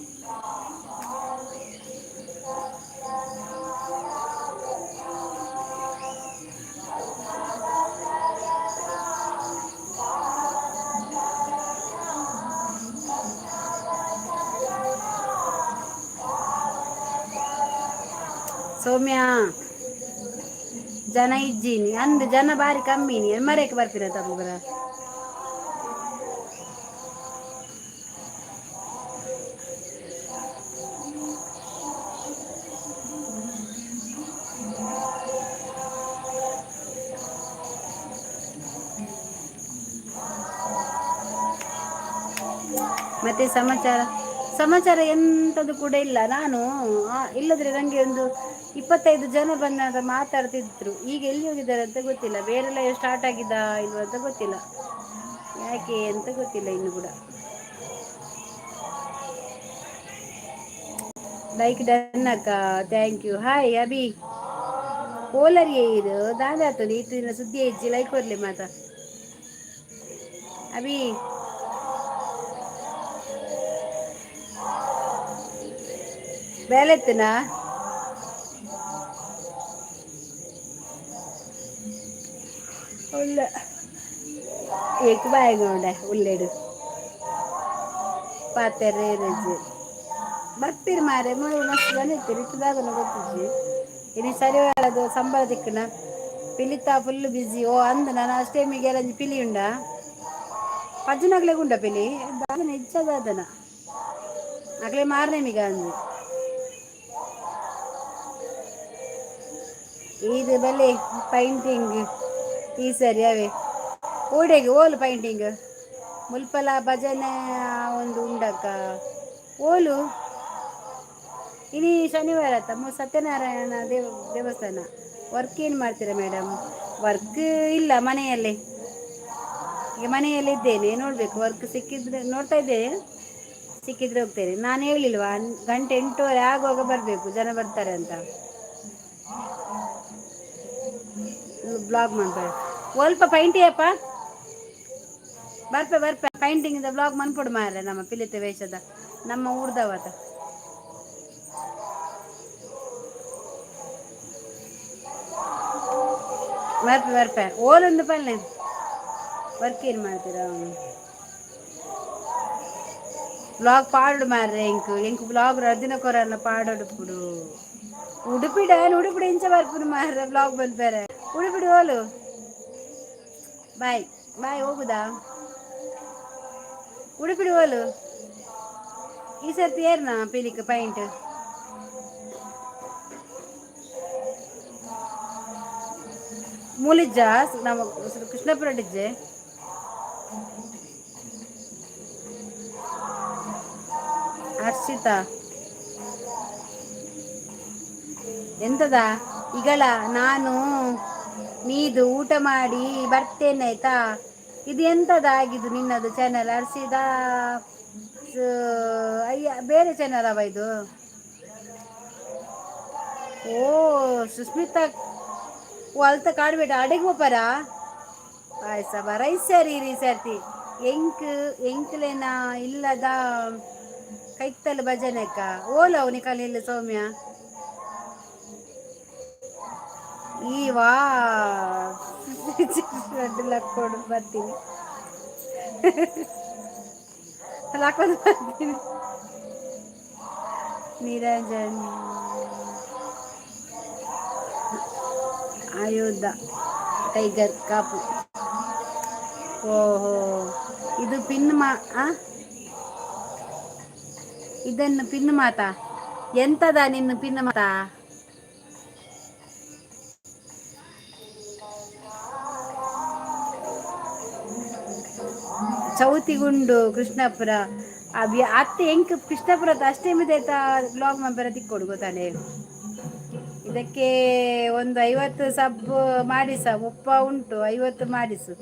ಸೌಮ್ಯ ಜನ ಇಜ್ಜೀನಿ ಅಂದ್ ಜನ ಬಾರಿ ಕಮ್ಮಿನಿ ಮರೆಯಕ್ಕೆ ಬರ್ತೀರ ತಮ್ಮಗ್ರ ಮತ್ತೆ ಸಮಾಚಾರ ಎಂಥದ್ದು ಕೂಡ ಇಲ್ಲ. ನಾನು ಇಲ್ಲದ್ರೆ ನನಗೆ ಒಂದು 25 ಜನ ಬಂದಾಗ ಮಾತಾಡ್ತಿದ್ರು. ಈಗ ಎಲ್ಲಿ ಹೋಗಿದ್ದಾರೆ ಅಂತ ಗೊತ್ತಿಲ್ಲ. ಬೇರೆ ಲೈವ್ ಸ್ಟಾರ್ಟ್ ಆಗಿದ್ದ ಇಲ್ವ ಅಂತ ಗೊತ್ತಿಲ್ಲ, ಯಾಕೆ ಅಂತ ಗೊತ್ತಿಲ್ಲ ಇನ್ನು ಕೂಡ. ಲೈಕ್ ಡನ್ ಅಕ್ಕ, ಥ್ಯಾಂಕ್ ಯು. ಹಾಯ್ ಅಭಿ ಓಲರಿ ಇದು ದಾದ ಆಗ್ತದೆ ಇತ್ತಿನ ಸುದ್ದಿ ಹೆಚ್ಚಿ ಲೈಕ್ ಕೊಡ್ಲಿ ಮಾತಾ ಅಭಿ. ಬೇಲೆತ್ತನಾ ಉಳ್ಳ ಏಕ್ ಬಾಯಗೊಂಡ ಉಳ್ಳೆಡು ಪಾತೆರೆ ರಜೆ ಬರ್ತೀರಿ ಮಾರೆ ಮಗಳು ಮಸ್ತ್ ಬಂದಿರ್ತೀರಿ ಇತ್ತದಾಗನ ಗೊತ್ತಿದ್ವಿ. ಇನ್ನು ಸರಿ ಹೇಳೋದು ಸಂಬಳ ದಿಕ್ಕನ ಪಿಲಿತಾ ಫುಲ್ ಬಿಸಿ. ಓ ಅಂದ ನಾನು ಅಷ್ಟೇ ಮಿಗೆಲ್ಲ ಪಿಲಿ ಉಂಡ ಪಜ್ಜನಗ್ಲೆ ಗುಂಡ ಪಿಲಿ ದಾದನ ಇಚ್ಛದಾದನ ಅಗ್ಲೆ ಮಾರನೆ ಮಿಗ ಅಂದು ಇದು ಬಲ್ಲೆ ಪೈಂಟಿಂಗ್ ಈ ಸರಿ ಅವೇ ಓಡೆಗೆ ಓಲು ಪೈಂಟಿಂಗ್ ಮುಲ್ಪಲ ಭಜನೆ ಒಂದು ಉಂಡಕ್ಕ ಓಲು ಇನಿ ಶನಿವಾರ ಸತ್ಯನಾರಾಯಣ ದೇವಸ್ಥಾನ ವರ್ಕ್ ಏನು ಮಾಡ್ತೀರಾ ಮೇಡಮ್? ವರ್ಕ್ ಇಲ್ಲ, ಮನೆಯಲ್ಲೇ. ಈಗ ಮನೆಯಲ್ಲಿ ಇದ್ದೇನೆ, ನೋಡ್ಬೇಕು ವರ್ಕ್ ಸಿಕ್ಕಿದ್ರೆ ನೋಡ್ತಾ ಇದ್ದೇನೆ. ಸಿಕ್ಕಿದ್ರೆ ಹೋಗ್ತೇನೆ. ನಾನು ಹೇಳಿಲ್ವಾ ಗಂಟೆ 8:30 ಆಗುವಾಗ ಬರಬೇಕು, ಜನ ಬರ್ತಾರೆ ಅಂತ. ಬ್ಲಾಗ್ ಮಾಡ್ಬೇಡ ಸ್ವಲ್ಪ ಪೈಂಟಿಯಪ್ಪ ಬರ್ಪೆ ಪೈಂಟಿಂಗ್ ಬ್ಲಾಗ್ ಮನ್ಪೊಡು ಮಾರ ನಮ್ಮ ಪಿಲಿತೆ ವೇಷದ ನಮ್ಮ ಊರ್ದವತ ಬರ್ಪೆ ಓಲೊಂದು ಪಲ್ಲೆ ವರ್ಕ್ ಏನು ಮಾಡ್ತೀರಾ? ಬ್ಲಾಗ್ ಪಾಡು ಮಾರ್ರೆ ಎಂಕ್ ಬ್ಲಾಗ್ ರದಿನ ಕೊರಲ್ಲ ಪಾಡೋಡುಪುಡು ಉಡುಪಿಡ ಇಂಚ ಬರ್ಪುಡು ಮಾರ್ರೆ ಬ್ಲಾಗ್ ಬಂದ್ಬೇರೆ ಉಡುಪಿಡು ಓಲು ಬಾಯ್ ಬಾಯ್ ಹೋಗುದಾ ಉಡುಪಿಡು ಓಲು ಈ ಸರ್ತಿ ಏರ್ನಾ ಪಿಲಿಕ್ ಪೈಂಟ್ ಮೂಲಿಜ್ಜ ನಮ್ಮ ಕೃಷ್ಣಪುರ ಡಿಜ್ಜೆ ಹರ್ಷಿತಾ ಎಂತದ ಈಗಳ ನಾನು ನೀದು ಊಟ ಮಾಡಿ ಬರ್ತೇನೆ ಆಯ್ತಾ. ಇದು ಎಂತದ ಆಗಿದ್ದು ನಿನ್ನದು ಚಾನಲ್ ಹರ್ಷಿತಾ ಅಯ್ಯ ಬೇರೆ ಚಾನಲ್ ಅವ ಇದು. ಓ ಸುಸ್ಮಿತಾ ಓ ಅಲ್ತ ಕಾಡ್ಬೇಡ ಅಡೆಗ್ ಹೋಪಾರ ಆಯ್ಸ ರೈಸ್ ಸರಿ ರೀ ಸರ್ತಿ ಎಂಕ್ಲೆನ ಇಲ್ಲದ ಕೈತಲ್ ಭಜನೆಕ ಓಲ ಅವನಿ ಕಲಿಯಲ್ಲ ಸೌಮ್ಯ ಈವಾ ಲಕ್ಕೋಡು ಬರ್ತೀನಿ ಲಕ್ಕೋದು ಬರ್ತೀನಿ ನಿರಂಜನ್ ಆಯುಧ ಟೈಗರ್ ಕಾಪು ಓಹೋ ಇದು ಪಿನ್ ಇದನ್ನು ಪಿನ್ ಮಾತಾ ಎಂತದ ನಿನ್ನ ಪಿನ್ ಮಾತಾ ಚೌತಿಗುಂಡು ಕೃಷ್ಣಪುರ ಅತ್ತೆ ಎಂಕ್ ಕೃಷ್ಣಪುರದ ಅಷ್ಟೇ ಮಿದೈತ ಬ್ಲಾಗ್ ಮಂಪರ ತಿಕ್ಕೊಡು ಗೊತ್ತಾನೆ. ಇದಕ್ಕೆ ಒಂದು 50 ಸಬ್ ಮಾಡಿಸ ಮುಪ್ಪ ಉಂಟು 50 ಮಾಡಿಸು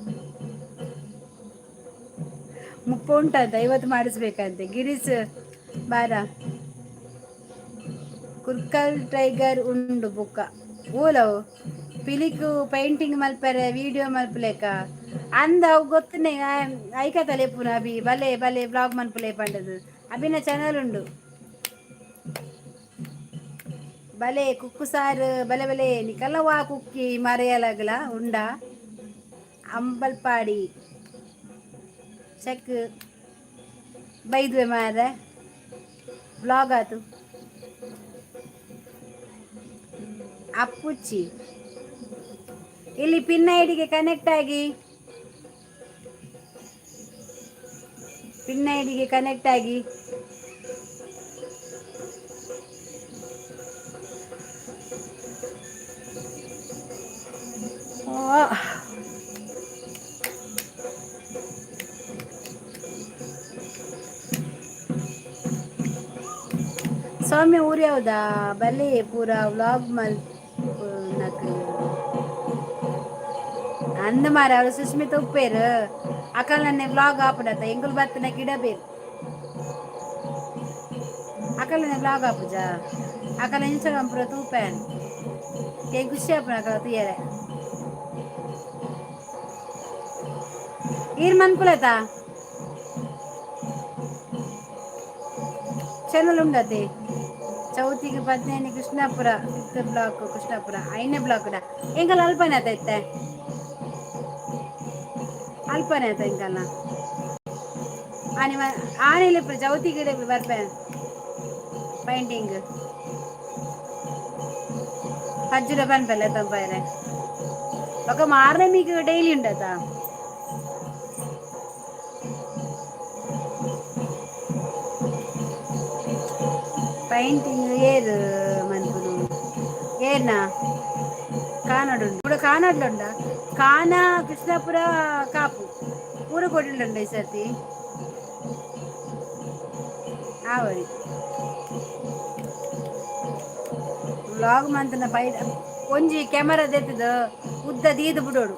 ಮುಪ್ಪ ಉಂಟಂತ 50 ಮಾಡಿಸ್ಬೇಕಂತೆ ಗಿರೀಶ್ ಬಾರ ಕುರ್ಕಲ್ ಟೈಗರ್ ಉಂಡು ಬುಕ್ಕ ಓಲವು ಪಿಲಿಕು ಪೈಂಟಿಂಗ್ ಮಲ್ಪರೆ ವಿಡಿಯೋ ಮಲ್ಪಲೇಕ ಅಂದ ಅವು ಗೊತ್ತನೆ ಐಕತಲೆ ಪುನ ಅಭಿ ಬಲೆ ಬಲೆ ಬ್ಲಾಗ್ ಮನ್ಪುಲೆ ಪಂಡದು ಅಭಿನ ಚಾನಲ್ ಉಂಡು ಬಲೆ ಕುಕ್ಕು ಸಾರು ಬಲೆ ಬಲೆ ನಿಕಲ್ಲವಾ ಕುಕ್ಕಿ ಮರೆಯಲಾಗಲ ಉಂಡ ಅಂಬಲ್ಪಾಡಿ ಚೆಕ್ ಬೈದ್ವೆ ಮಾರ ಬ್ಲಾಗ್ ಆತು ಅಪ್ಪುಚ್ಚಿ ಇಲ್ಲಿ ಪಿನ್ ಐಡಿಗೆ ಕನೆಕ್ಟ್ ಆಗಿ ಪಿನ್ ಐಡಿಗೆ ಕನೆಕ್ಟ್ ಆಗಿ ಸೌಮ್ಯ ಊರು ಯಾವ್ದಾ ಬಲೆ ಪೂರ ವ್ಲಾಗ್ ಮಲ್ ನಕಲಿ ಅಂದ ಮಾರ ಅವಳು ಸುಸ್ಮಿತಾ ಉಪ್ಪೇರು ಅಕಲ್ ನನ್ನೆ ವ್ಲಾಗ್ ಆಪಡತ್ತ ಎಂಗುಲ್ ಬತ್ತನ ಗಿಡಬೇರು ಅಕಲ್ ನನ್ನೆ ವ್ಲಾಗ್ ಆಪುಜ ಅಕಲ ಇನ್ಸ್ಟಾಗ್ರಾಮ್ ಪೂರ ತೂಪೇನ್ ಕೆ ಖುಷಿ ಆಪುನ ಅಕಲ ತುಯರೆ ಈರ್ ಮನ್ಪುಲತ ಚಾನಲ್ ಉಂಡತೆ ಚೌತಿಗೆ 15 ಕೃಷ್ಣಾಪುರ 5th ಬ್ಲಾಕ್ ಕೃಷ್ಣಾಪುರ 5ನೇ ಬ್ಲಾಕ್ ಎಂಕಲ್ ಅಲ್ಪನೆ ಆತ ಇತ್ತೆ ಅಲ್ಪನೆ ಆತ ಎಂಕಲ್ನ ಆನೆಲೆ ಚೌತಿ ಗಿಡ ಬರ್ಪೆ ಪೈಂಟಿಂಗ್ ಖರ್ಜೂರ ಪನ್ಪಲ್ಲ ತಂಪಾಯರೆ ఒక ಮಾರನೇ మీకు ಡೈಲಿ ఉండదా ಪೈಂಟಿಂಗ್ ಏರು ಮನ್ಪುಡು ಏರ್ನಾ ఇప్పుడు కానాడులో ఉందా కానా కృష్ణాపుర కాపు పూర కొట్టిండండి ఈసర్తి ఆవరి ವ್ಲಾಗ್ ಮಂತನ ಬೈಟ್ ಒಂಜಿ ಕ್ಯಾಮರಾ ದೆತ್ತದ ಉದ್ದ ದೀದ್ ಬಿಡೋಡು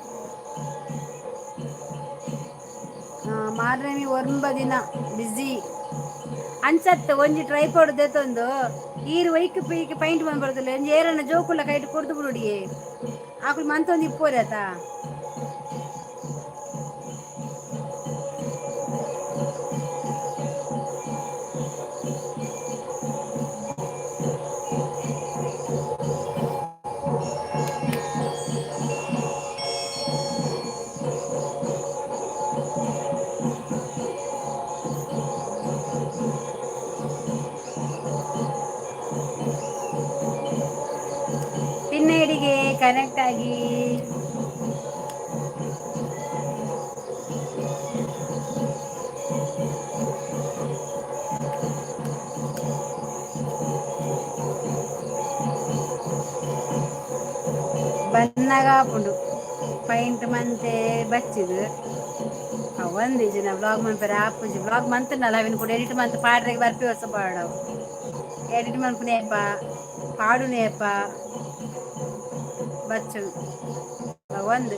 ಮಾರ್ರೆಮಿ ಒಂಬ ದಿನ ಬಿಸಿ ಅನ್ಸತ್ತ ಒಂಜಿ ಟ್ರೈಪಾಡ್ ದೆತ್ತೊಂದು ಈರು ವೈಕ್ ಪೀಕ್ ಪೈಂಟ್ ಬಂದ್ಬರ್ತಲ್ಲ ಒಂಜಿ ಏರನ್ನ ಜೋಕುಲ್ಲ ಕೈಟ್ ಕೊಡ್ದು ಬಿಡೋಡಿಯೇ ಆಕುಲು ಮಂತೊಂದು ಇಪ್ಪೋರಿ ಆತ ಪಿನ್ನಡಿಗೆ ಕನೆಕ್ಟ್ ಆಗಿ ಬನ್ನಗಾಪುಂಡು ಪೈಂಟ್ ಮಂತೆ ಬಚ್ಚಿದು ಒಂದಿಜಿನ ಬ್ಲಾಗ್ ಮನ್ಪರೆ ಆಪುಜಿ ಬ್ಲಾಗ್ ಮಂತನಲ್ಲ ಅವಿನ ಕೂಡ ಎಡಿಟ್ ಮಂತ್ ಪಾಡ್ರೆಗೆ ಬರ್ಪಿ ವರ್ಷ ಪಾಡವು ಎಡಿಟ್ ಮನ್ಪುನೇಪ ಪಾಡುನೇಪ ಬಚ್ಚು ಒಂದು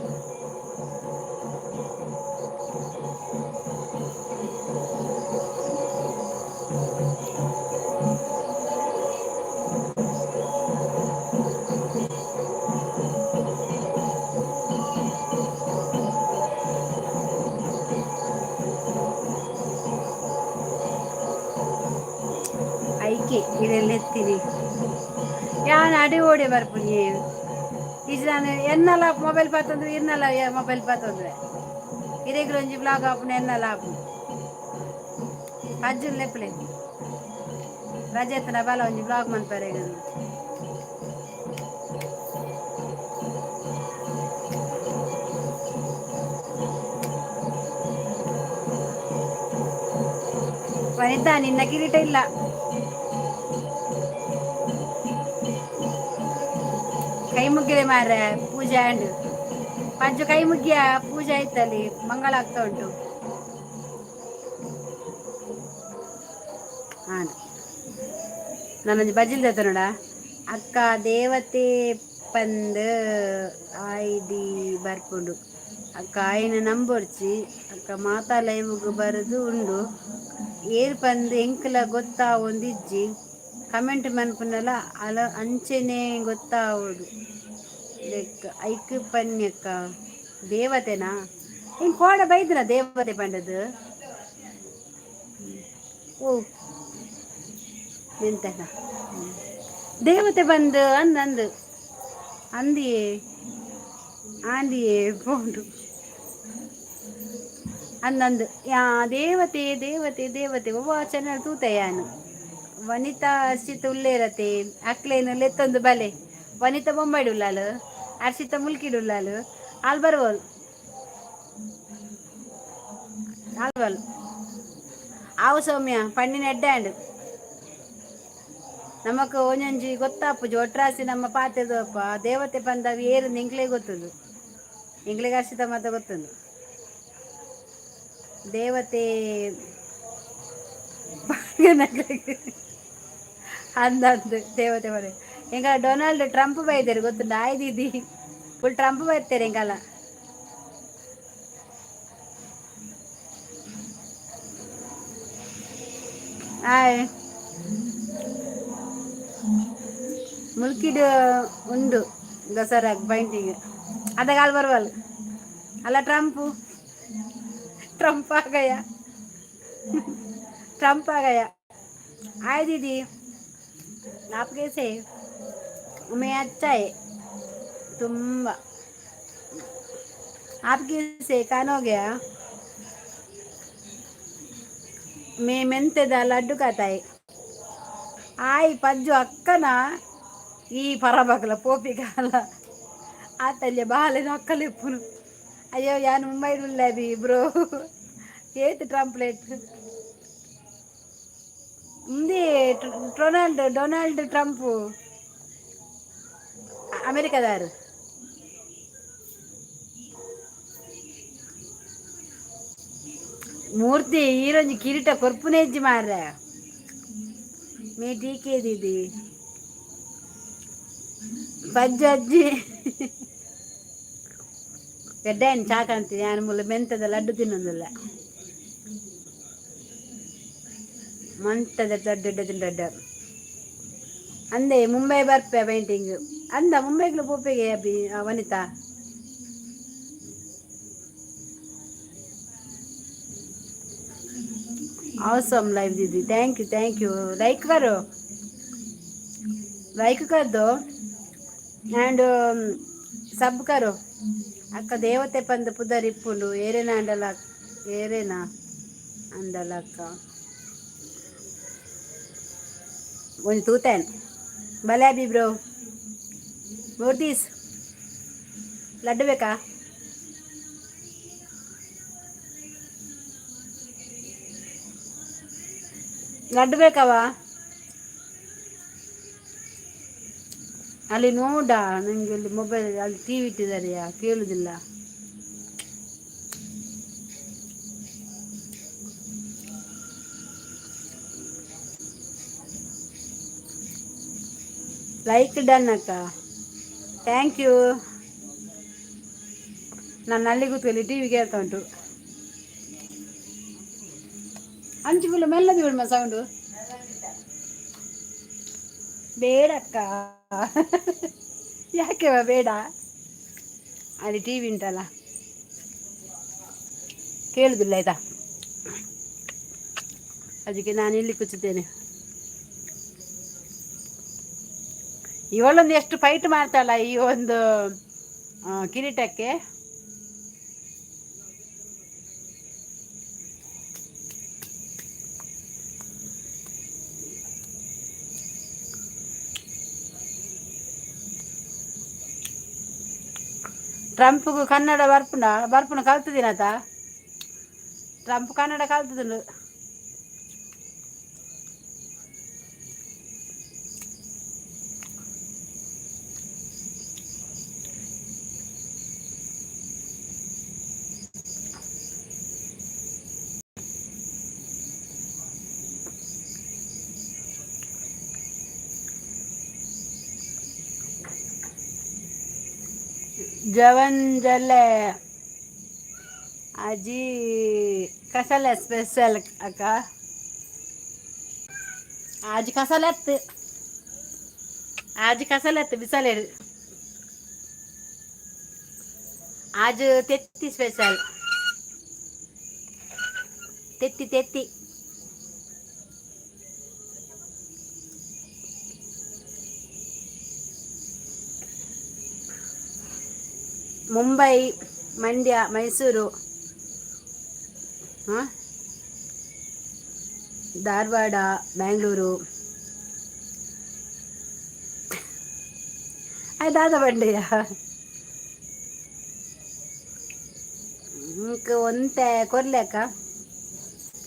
ಐಕೆ ಇದೆಲ್ಲ ಎತ್ತೀವಿ ಯಾನ್ ಅಡಿ ಓಡಿ ಬರ್ಪುನಿ ಈಗ ನಾನು ಎನ್ನಲ್ಲ ಮೊಬೈಲ್ ಪಾತಂದ್ರೆ ಇರ್ನಲ್ಲ ಮೊಬೈಲ್ ಪಾತಂದ್ರೆ ಇರೇಗ್ರ ಒಂಜಿ ಬ್ಲಾಗ್ ಆಪುನ ಎನ್ನಲ್ಲ ಆಪು ಅಜ್ಜುಲ್ ನೆಪ್ಲೆ ರಜೆತ್ತನ ಬಲ ಒಂಜಿ ಬ್ಲಾಗ್ ಮನ್ಪರೆ ವನಿತಾ ನಿನ್ನ ಕಿರೀಟ ಇಲ್ಲ ಕೈ ಮುಗ್ಗಿದೆ ಮಾರ ಪೂಜೆ ಅಂಡ್ ಪಂಚು ಕೈ ಮುಗ್ಗಿಯ ಪೂಜೆ ಆಯ್ತಲ್ಲಿ ಮಂಗಳ ಆಗ್ತಾ ಉಂಟು ಹಾಂ ನಾನೊಂದು ಬಜಿಲ್ ದತ್ತ ನೋಡ ಅಕ್ಕ ದೇವತೆ ಪಂದ್ ಆಯ್ದಿ ಬರ್ಪುಂಡು ಅಕ್ಕ ಆಯ್ನ ನಂಬೊರ್ಚಿ ಅಕ್ಕ ಮಾತಾ ಲೈವ್ಗ್ ಬರೆದು ಉಂಡು ಏರ್ ಪಂದ್ ಎಂಕ್ಲ ಗೊತ್ತಾ ಒಂದಿಜ್ಜಿ ಕಮೆಂಟ್ ಮನ್ಪುನಲ ಅಲ ಅಂಚೆನೆ ಗೊತ್ತಾವಡು ಲೆಕ್ಕ ಐಕ್ ಪನ್ಯಕ್ಕ ದೇವತೆನಾ ಹಿಂಗೆ ಕೋಡ ಬೈದ್ರ ದೇವತೆ ಪಂಡದು ಓ ಎಂತನ ದೇವತೆ ಬಂದು ಅಂದು ಅಂದಿಯೇ ಆಂದಿಯೇ ಪೋಂಡು ಅಂದಂದು ಯಾ ದೇವತೆ ದೇವತೆ ದೇವತೆ ಒವ್ವ ಚೆನ್ನಾಗಿ ತೂತಯ್ಯಾನು ವನಿತಾ ಹರ್ಷಿತ ಉಲ್ಲೇರತೆ ಅಕ್ಲೇನು ಲೆತ್ತೊಂದು ಬಲೆ ವನಿತಾ ಬೊಂಬಾಡಿ ಉಲ್ಲಾಲು ಹರ್ಷಿತ ಮುಲ್ಕಿಡ್ ಉಲ್ಲಾಲು ಅಲ್ಲಿ ಬರ್ಬೋದು ಆಲ್ವಲ್ ಆವು ಸೌಮ್ಯ ಪಣ್ಣಿನ ಎಡ್ಡಾಂಡು ನಮಕ್ ಒಂಜೊಂಜಿ ಗೊತ್ತಾಪುಜಿ ಒಟ್ರಾಸಿ ನಮ್ಮ ಪಾತೆದಪ್ಪ ದೇವತೆ ಬಂದವು ಏರು ಎಂಕ್ಲೆ ಗೊತ್ತುಂಡು ಎಂಕ್ಲೆಗೆ ಹರ್ಷಿತ ಮಾತ್ರ ಗೊತ್ತುಂಡು ದೇವತೆ ಅಂದಂದು ದೇವತೆ ಬರ ಎಂಗ ಡೊನಾಲ್ಡ್ ಟ್ರಂಪ್ ಬೈದೇರು ಗೊತ್ತುಂಡು ಆಯ್ದಿದ್ದಿ ಫುಲ್ ಟ್ರಂಪ್ ಬೈತಾರೆ ಎಂಗಲ್ಲ ಆಯ್ ಮುಲ್ಕಿಡ್ ಉಂಡು ದಸರಾಗ ಪೈಂಟಿಂಗ್ ಅದಾಗ ಅಲ್ಲಿ ಬರುವಲ್ಲ ಅಲ್ಲ ಟ್ರಂಪ್ ಆಗಯ ट्रम्प आ गया आए दीदी आप कैसे मैं अच्छा है तुम आप कैसे कान हो गया मैं ಮೆಂತೆದ ಲಡ್ಡು ಕಾತಾಯಿ ಆಯ್ ಪಜ್ಜು ಅಕ್ಕನ ಈ ಪರಬಗಲ ಪೋಪಿಗಾಲ ಆತಲ್ಯ ಬಾಲೆನ ಅಕ್ಕಲೆಪ್ಪುನು ಅಯ್ಯೋ ಯಾನು ಮುಂಬೈ ಬಿ ಬ್ರೋ ಏತ್ ಟ್ರಂಪ್ಲೆಟ್ ఉంది ಡೊನಾಲ್ಡ್ ಟ್ರಂಪ್ ಅಮೆರಿಕದಾರು ಮೂರ್ತಿ ಈರೊಂಜಿ ಕಿರೀಟ ಕೊರ್ಪುನೆ ಇಜ್ಜಿ ಮಾರ್ರೆ ಮೇ ಟೀಕೆ ದೀದಿ ಪಜ್ಜ ಅಜ್ಜಿ ಗಡ್ಡೆಯನ್ನು ಚಾಕಂತೀನಿ ನಾನು ಮುಲ್ಲ ಮೆಂತದ ಲಡ್ಡು ತಿನ್ನೋದಿಲ್ಲ ಮಂತದ ದೊಡ್ಡ ದೊಡ್ಡ ಅಂದೆ ಮುಂಬೈ ಬರ್ಪೆ ಪೇಂಟಿಂಗ್ ಅಂದ ಮುಂಬೈಗೆ ಪೋಪೆಗೆ ಅಬ್ಬಿ ವನಿತಾ awesome लाइव दीदी थैंक यू लाइक कर दो एंड सब करो अక్క ದೇವತೆ ಪಂದ ಪುದರ್ ಇಪ್ಪುಂಡು ಏರೇನಾ ಅಂಡಲ ಅಕ್ಕ ಒಂದು ತೂತೇನ್ ಬಲಾಬಿ ಬ್ರೋ ಮೂರ್ತೀಸ್ ಲಡ್ಡು ಬೇಕಾ ಲಡ್ಡು ಬೇಕವ ಅಲ್ಲಿ ನೋಡ ನನಗೆ ಇಲ್ಲಿ ಮೊಬೈಲ್ ಅಲ್ಲಿ ಟಿ ವಿ ಇಟ್ಟಿದ್ದಾರೆಯಾ ಕೇಳುವುದಿಲ್ಲ ಲೈಕ್ ಡನ್ ಅಕ್ಕ ಥ್ಯಾಂಕ್ ಯು ನಾನು ಅಲ್ಲಿ ಕೂತ್ಕೊಳ್ಳಿ ಟಿ ವಿ ಕೇಳ್ತಾ ಉಂಟು ಅಂಚು ಫುಲ್ ಮೆಲ್ಲದಿ ಬಿಡ್ಮ ಸೌಂಡು ಬೇಡಕ್ಕ ಯಾಕೆವ ಬೇಡ ಅಲ್ಲಿ ಟಿ ವಿ ಉಂಟಲ್ಲ ಕೇಳುದಿಲ್ಲ ಆಯ್ತಾ ಅದಕ್ಕೆ ನಾನು ಇಲ್ಲಿ ಕೂತಿದ್ದೇನೆ ಇವಳೊಂದು ಎಷ್ಟು ಫೈಟ್ ಮಾಡ್ತಾಳ ಈ ಒಂದು ಕಿರೀಟಕ್ಕೆ ಟ್ರಂಪ್ಗೂ ಕನ್ನಡ ಬರ್ಪುನ ಕಲ್ತದಿನತ ಟ್ರಂಪ್ ಕನ್ನಡ ಕಲ್ತದುಂಡು जवंजले आजी कशाला स्पेशल अक्का आज कसाल्यात बिसाले आज तेत्ती स्पेशल तेत्ती ಮುಂಬೈ ಮಂಡ್ಯ ಮೈಸೂರು ಧಾರವಾಡ ಬೆಂಗಳೂರು ದಾದ ಬಂಡೆಯ ಒಂತೆ ಕೊರ್ಲೆಕ್ಕ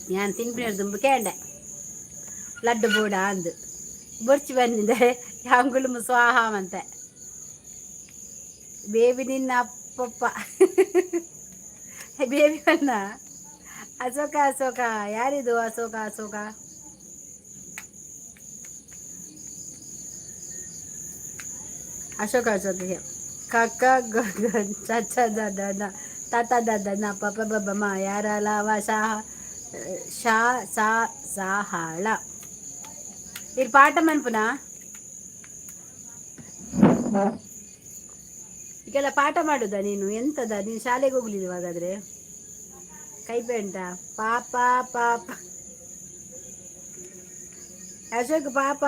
ನಾನು ತಿನ್ಪಿನದು ಕೇಂಡೆ ಲಡ್ಡು ಬೋಡ ಅಂದು ಬೊರ್ಚಿ ಬಂದಿದೆ ಯಾಂಗುಳು ಸ್ವಾಹ ಅಂತೆ ಬೇಬಿ ನಿನ್ನ ಅಪ್ಪಪ್ಪ ಬೇಬಿ ಅನ್ನ ಅಶೋಕ ಯಾರಿದು ಅಶೋಕ ಕಾಕ ಚಚ್ಚ ದಾದನ ತಾತ ದಾದನ ಪಪ್ಪ ಬಬ್ಬಮ್ಮ ಯಾರಲವ ಸಾಹಾಳ ಇಲ್ಲಿ ಪಾಠ ಮನ್ಪುನ ಈಗೆಲ್ಲ ಪಾಠ ಮಾಡುದಾ ನೀನು ಎಂತದ ನೀನು ಶಾಲೆಗೆ ಹೋಗ್ಲಿಲ್ವ ಹಾಗಾದ್ರೆ ಕೈ ಪೆಂಟ ಪಾಪ ಅಶೋಕ್ ಪಾಪ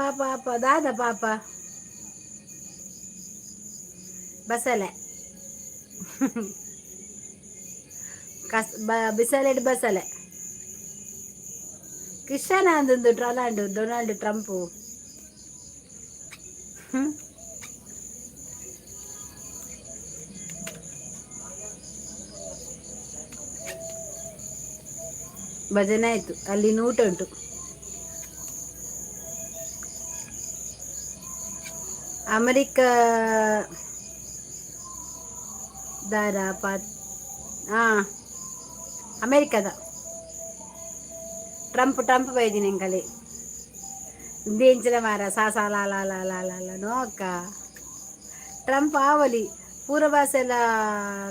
ದಾದ ಪಾಪ ಬಸಳೆ ಬಿಸಲೆಡ್ ಬಸಳೆ ಕ್ರಿಶ್ಚಿಯನ್ ಅಂದೊಂದು ಡೊನಾಲ್ಡ್ ಟ್ರಂಪು ಭಜನೆ ಆಯ್ತು ಅಲ್ಲಿ ಊಟ ಉಂಟು ಅಮೆರಿಕದ ಟ್ರಂಪ್ ಬೈದಿನಿ ಎಂಕಲಿ ದೇಂಚಿನ ಮಾರ ಸಾಸಾ ಲಾ ಲಾ ಲಾ ಲಾ ಲಾ ಲಾ ನೋಕ ಟ್ರಂಪ್ ಆವಲಿ ಪೂರ ಭಾಷೆ ಎಲ್ಲ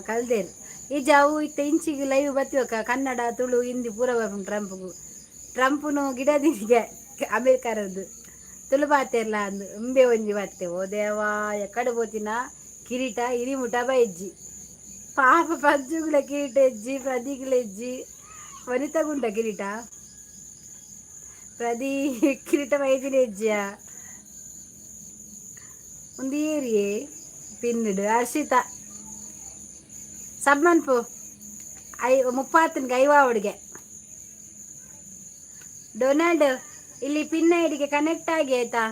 ಕಲ್ದೇರು ಈಜ ಅವು ಇತ್ತ ಇಂಚಿಗೆ ಲೈವ್ ಬತ್ತಿವಕ್ಕ ಕನ್ನಡ ತುಳು ಹಿಂದಿ ಪೂರ ಬರ್ಪುಂಡು ಟ್ರಂಪ್ನು ಗಿಡದಿಗೆ ಅಮೇರಿಕಾರದ್ದು ತುಳು ಬಾತೆರ್ಲ ಅಂದು ಉಂಬೆ ಒಂಜಿ ಬತ್ತೆ ಓ ದೇವಾ ಎಕ್ಕಡೆ ಪೋತಿನ ಕಿರೀಟ ಇರಿಮುಟ ಬೈಜ್ಜಿ ಪಾಪ ಪಜ್ಜುಗುಳ ಕಿರೀಟ ಎಜ್ಜಿ ಪ್ರದಿಗುಲ ಎಜ್ಜಿ ವನಿತಗುಂಡ ಕಿರೀಟ ಪ್ರದಿ ಕಿರೀಟ ಬೈದಿನ ಎಜ್ಜಿಯ ಒಂದು ಏರಿಯೇ ಪಿನ್ನಿಡು ಹರ್ಷಿತಾ ಸಬ್ಮನ್ಪು ಮುಪ್ಪಾತನ್ಗೆ ಐವಾವಡಿಗೆ ಡೊನಾಲ್ಡ್ ಇಲ್ಲಿ ಪಿನ್ ಐಡಿಗೆ ಕನೆಕ್ಟ್ ಆಗಿ ಆಯ್ತಾ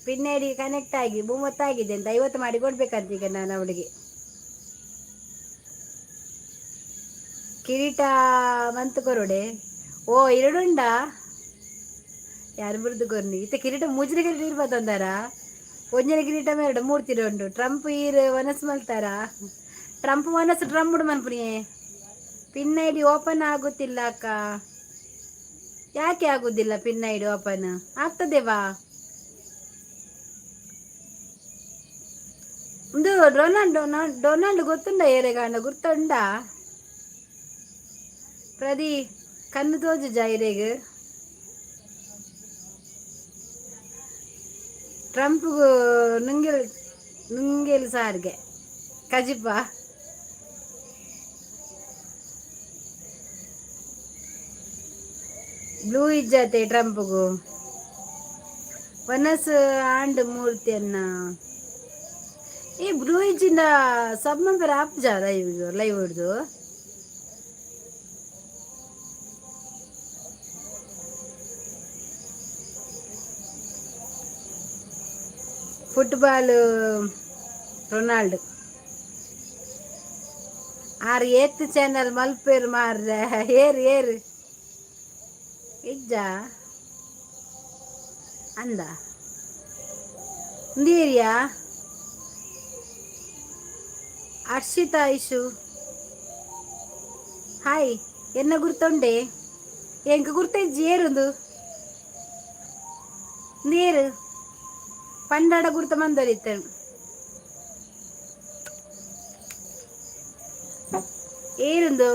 ಪಿನ್ ಐಡಿಗೆ ಕನೆಕ್ಟ್ ಆಗಿ 30 ಆಗಿದೆ ಅಂತ 50 ಮಾಡಿ ಕೊಡ್ಬೇಕಂತ ಈಗ ನಾನು ಅವಳಿಗೆ ಕಿರೀಟ ಮಂತ್ ಕೊರೋಡೆ ಓ ಇರಡುಂಡ ಯಾರು ಬಿರುದು ಕೊರ್ನಿ ಇತ್ತ ಕಿರೀಟ ಮುಜ್ರೆ ಕಿರೀಟ ಇರ್ಬೋದಂದಾರ ಒಂಜನೆ ಕಿರೀಟ ಮೇರಡು ಮೂರ್ತಿರ ಉಂಡು ಟ್ರಂಪ್ ಈರು ಮನಸ್ಸು ಮಲ್ತಾರ ಟ್ರಂಪ್ ಮನಸ್ಸು ಟ್ರಂಪ್ ಮನ್ಪುನಿಯೇ ಪಿನ್ ಐಡಿ ಓಪನ್ ಆಗುತ್ತಿಲ್ಲ ಅಕ್ಕ ಯಾಕೆ ಆಗುದಿಲ್ಲ ಪಿನ್ ಐಡಿ ಓಪನ್ ಆಗ್ತದೇವಾ ಒಂದು ಡೊನಾಲ್ಡ್ ಗೊತ್ತುಂಡ ಏರೆಗಾಂಡ ಗುರ್ತುಂಡ ಪ್ರದಿ ಕಣ್ಣು ತೋಜು ಜೈರೆಗ್ ಟ್ರಂಪ್ ನುಂಗೆಲ್ ಸಾರ್ಗೆ ಕಜಿಪ ಬ್ಲೂ ಇಜ್ಜತೆ ಟ್ರಂಪ್ಗೂ ವನಸ್ ಆಂಡ್ ಮೂರ್ತಿಯನ್ನ ಈ ಬ್ಲೂ ಇಜ್ಜಿಂದ ಸಬ್ ಮೆಂಬರ್ ಆಪ್ ಜಾ ಲೈವ್ ಹೊಡ್ದು ಫುಟ್ಬಾಲ್ ರೊನಾಲ್ಡ್ ಆರ್ ಏತ್ ಚಾನಲ್ ಮಲ್ಪೇರು ಮಾರ್ರೆ ಏರು ಇಜ್ಜ ಅಂದ ನೀರಿಯಾ ಹರ್ಷಿತಾ ಐಶು ಹಾಯ್ ಎನ್ನ ಗುರ್ತುಂಡೆ ಎಂಕ ಗುರ್ತಜ್ಜಿ ಏರುಂದು ನೀರು ಪಂಡಾಡ ಗುರ್ತ ಮಂದರಿತ್ತ ಏರುಂದು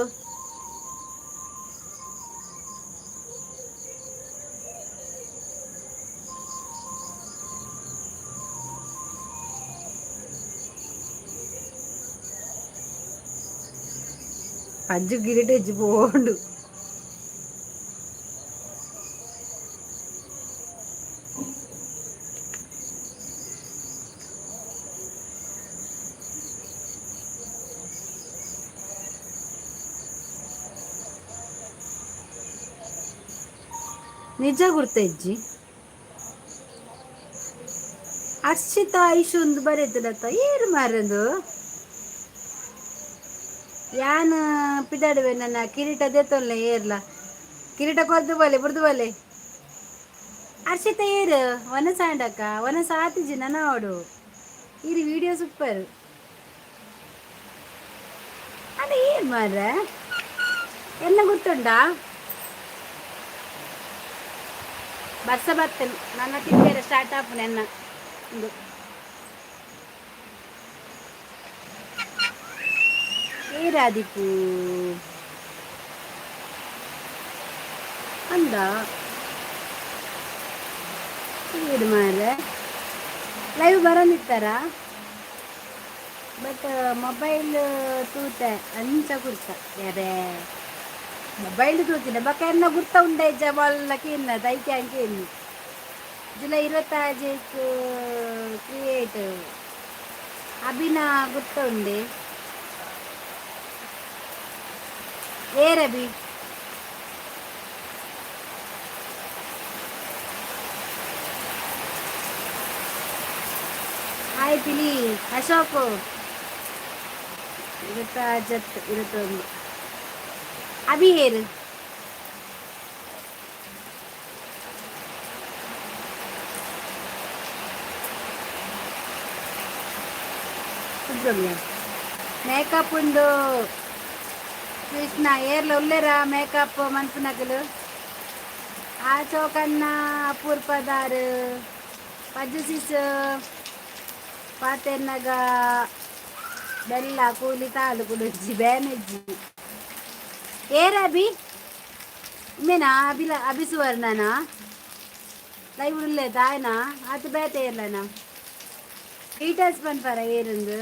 ಪಜ್ಜು ಗಿರಿಟ ಹೆಚ್ಚು ಪೋಂಡು ನಿಜ ಗುರ್ತಜ್ಜಿ ಹರ್ಷಿತಾ ಐಶು ಒಂದು ಬರೆದಲತ್ತ ಏರು ಮಾರಂದು ಯಾನ್ ಪಿದಾಡುವೆ ನನ್ನ ಕಿರೀಟ ದೇತೊಲ್ಲೆ ಏರ್ಲ ಕಿರೀಟ ಕೊರ್ದು ಬಲೆ ಬುರ್ದು ಬಲೆ ಹರ್ಷಿತಾ ಏರು ವನಸ ಆಂಡಕ್ಕ ವನಸ ಆತಿಜಿ ನನ್ನ ಅವಡು ಇರಿ ವಿಡಿಯೋ ಸೂಪರ್ ಅಲ್ಲ ಏನ್ ಮಾರ್ರೆ ಎಲ್ಲ ಗುರ್ತುಂಡ ಬರ್ಸ ಬರ್ತೇನೆ ನನ್ನ ತಿಂಬೇರೆ ಸ್ಟಾರ್ಟ್ ಆಪು ನನ್ನ ಒಂದು ಏರಾದಿಪ್ಪು ಅಂದ ಏರು ಮಾರ್ರೆ ಲೈವ್ ಬರೋನಿತ್ತಾರ ಬಟ್ ಮೊಬೈಲ್ ತೂತೆ ಅಂಚ ಗುರ್ತ ಯಾರೇ ಮೊಬೈಲ್ ತೂತಿನ ಬಕ್ಕ ಎನ್ನ ಗುರ್ತ ಉಂಡೆ ಜಬಲ್ಲಕ್ಕೆ ಇನ್ನ ದೈಕೆ ಅಂಕೆ ಇನ್ನು ಜುಲೈ 26 ಕ್ರಿಯೇಟ್ ಅಭಿನ ಗುರ್ತ ಉಂಡೆ ಏರಬಿ ಹಾಯ್ ಪಿಲಿ ಅಶೋಕ್ 21 ಅಭಿ ಹೇರು ಸುಬ್ರಹ್ಮಣ್ಯ ಮೇಕಪ್ ಉಂಡು కృష్ణ ఏర్లు ఉల్లేరా మేకప్ మనసు నగలు ఆ చోకన్న అపూర్పదారు పజ్జుసిస్ పాతెన్నగా ಬೆಲ್ಲ ಕೂಲಿ ತಾಳು ಕುಡಿಜಿ ಬೇನೆಜ್ಜಿ ಏರಬಿ ಮೇನಾ ಅಬಿಲ ಅಬಿಸುವರ್ಣನಾ ಲೈವ್ ಉಳ್ಳೆ ತಾಯ್ನ ಅದು ಬೇತೆ ಇರ್ಲನ ಹೀಟರ್ಸ್ ಪನ್ಪರ ಏರಂದು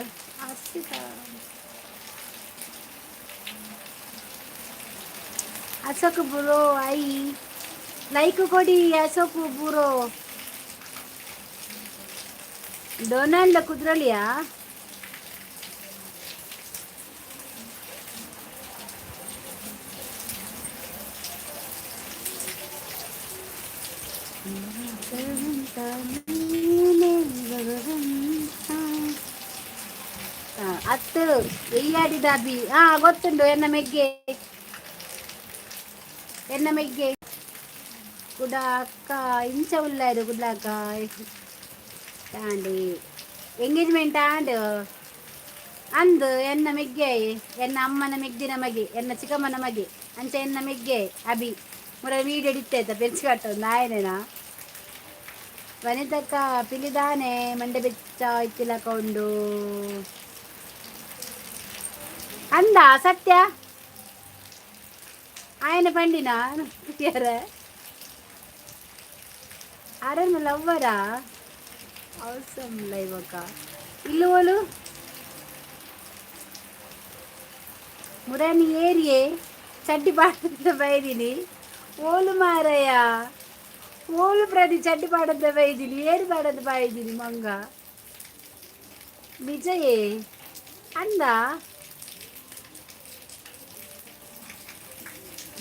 ಅಶೋಕ್ ಬುರೋ ಐ ಲೈಕ್ ಕೊಡಿ ಅಶೋಕ್ ಬುರೋ ಡೊನಾಲ್ಡ್ ಕುದ್ರಲಿಯಾ ಅತ್ತು ಎಯ್ಯಾಡಿದ ಅಬಿ ಗೊತ್ತುಂಡು ಎನ್ನ ಮೆಗ್ಗೆ ಕುಡ ಅಕ್ಕ ಇಂಚ ಉಳ್ಳಾರು ಕುಡ್ಲಾಕ ತಾಂಡಿ ಎಂಗೇಜ್ಮೆಂಟ್ ಆಂಡ್ ಅಂದು ಎನ್ನ ಮೆಗ್ಗೆ ಎನ್ನ ಅಮ್ಮನ ಮೆಗ್ದಿನ ಮಗೆ ಎನ್ನ ಚಿಕ್ಕಮ್ಮನ ಮಗೆ ಅಂಚ ಎನ್ನ ಮೆಗ್ಗೆ ಅಬಿ ಮುರ ವೀಡಿಯೋ ಇತ್ತೈತ ಬೆಚ್ಕಟ್ಟೊಂದು ಆಯ್ನೇನಾ ವನಿತಕ್ಕ ಪಿಲಿದಾನೆ ಮಂಡೆ ಬೆಚ್ಚ ಇತ್ತಿಲಕೊಂಡು ಅಂದ ಸತ್ಯ ఆయన పండినా అరే లవ్వరా అవసరం లేవక ఇల్లు వాళ్ళు మురాని ఏరియే చడ్డి పాడದ ಬೈದಿನಿ ಓಲು ಮಾರಯ್ಯ ಓಲು ಪ್ರತಿ ಚಡ್ಡಿ ಪಾಡದ ಬೈದಿನಿ ಏರು ಪಾಡದ ಬೈದಿನಿ ಮಂಗ ವಿಜಯೇ ಅಂದ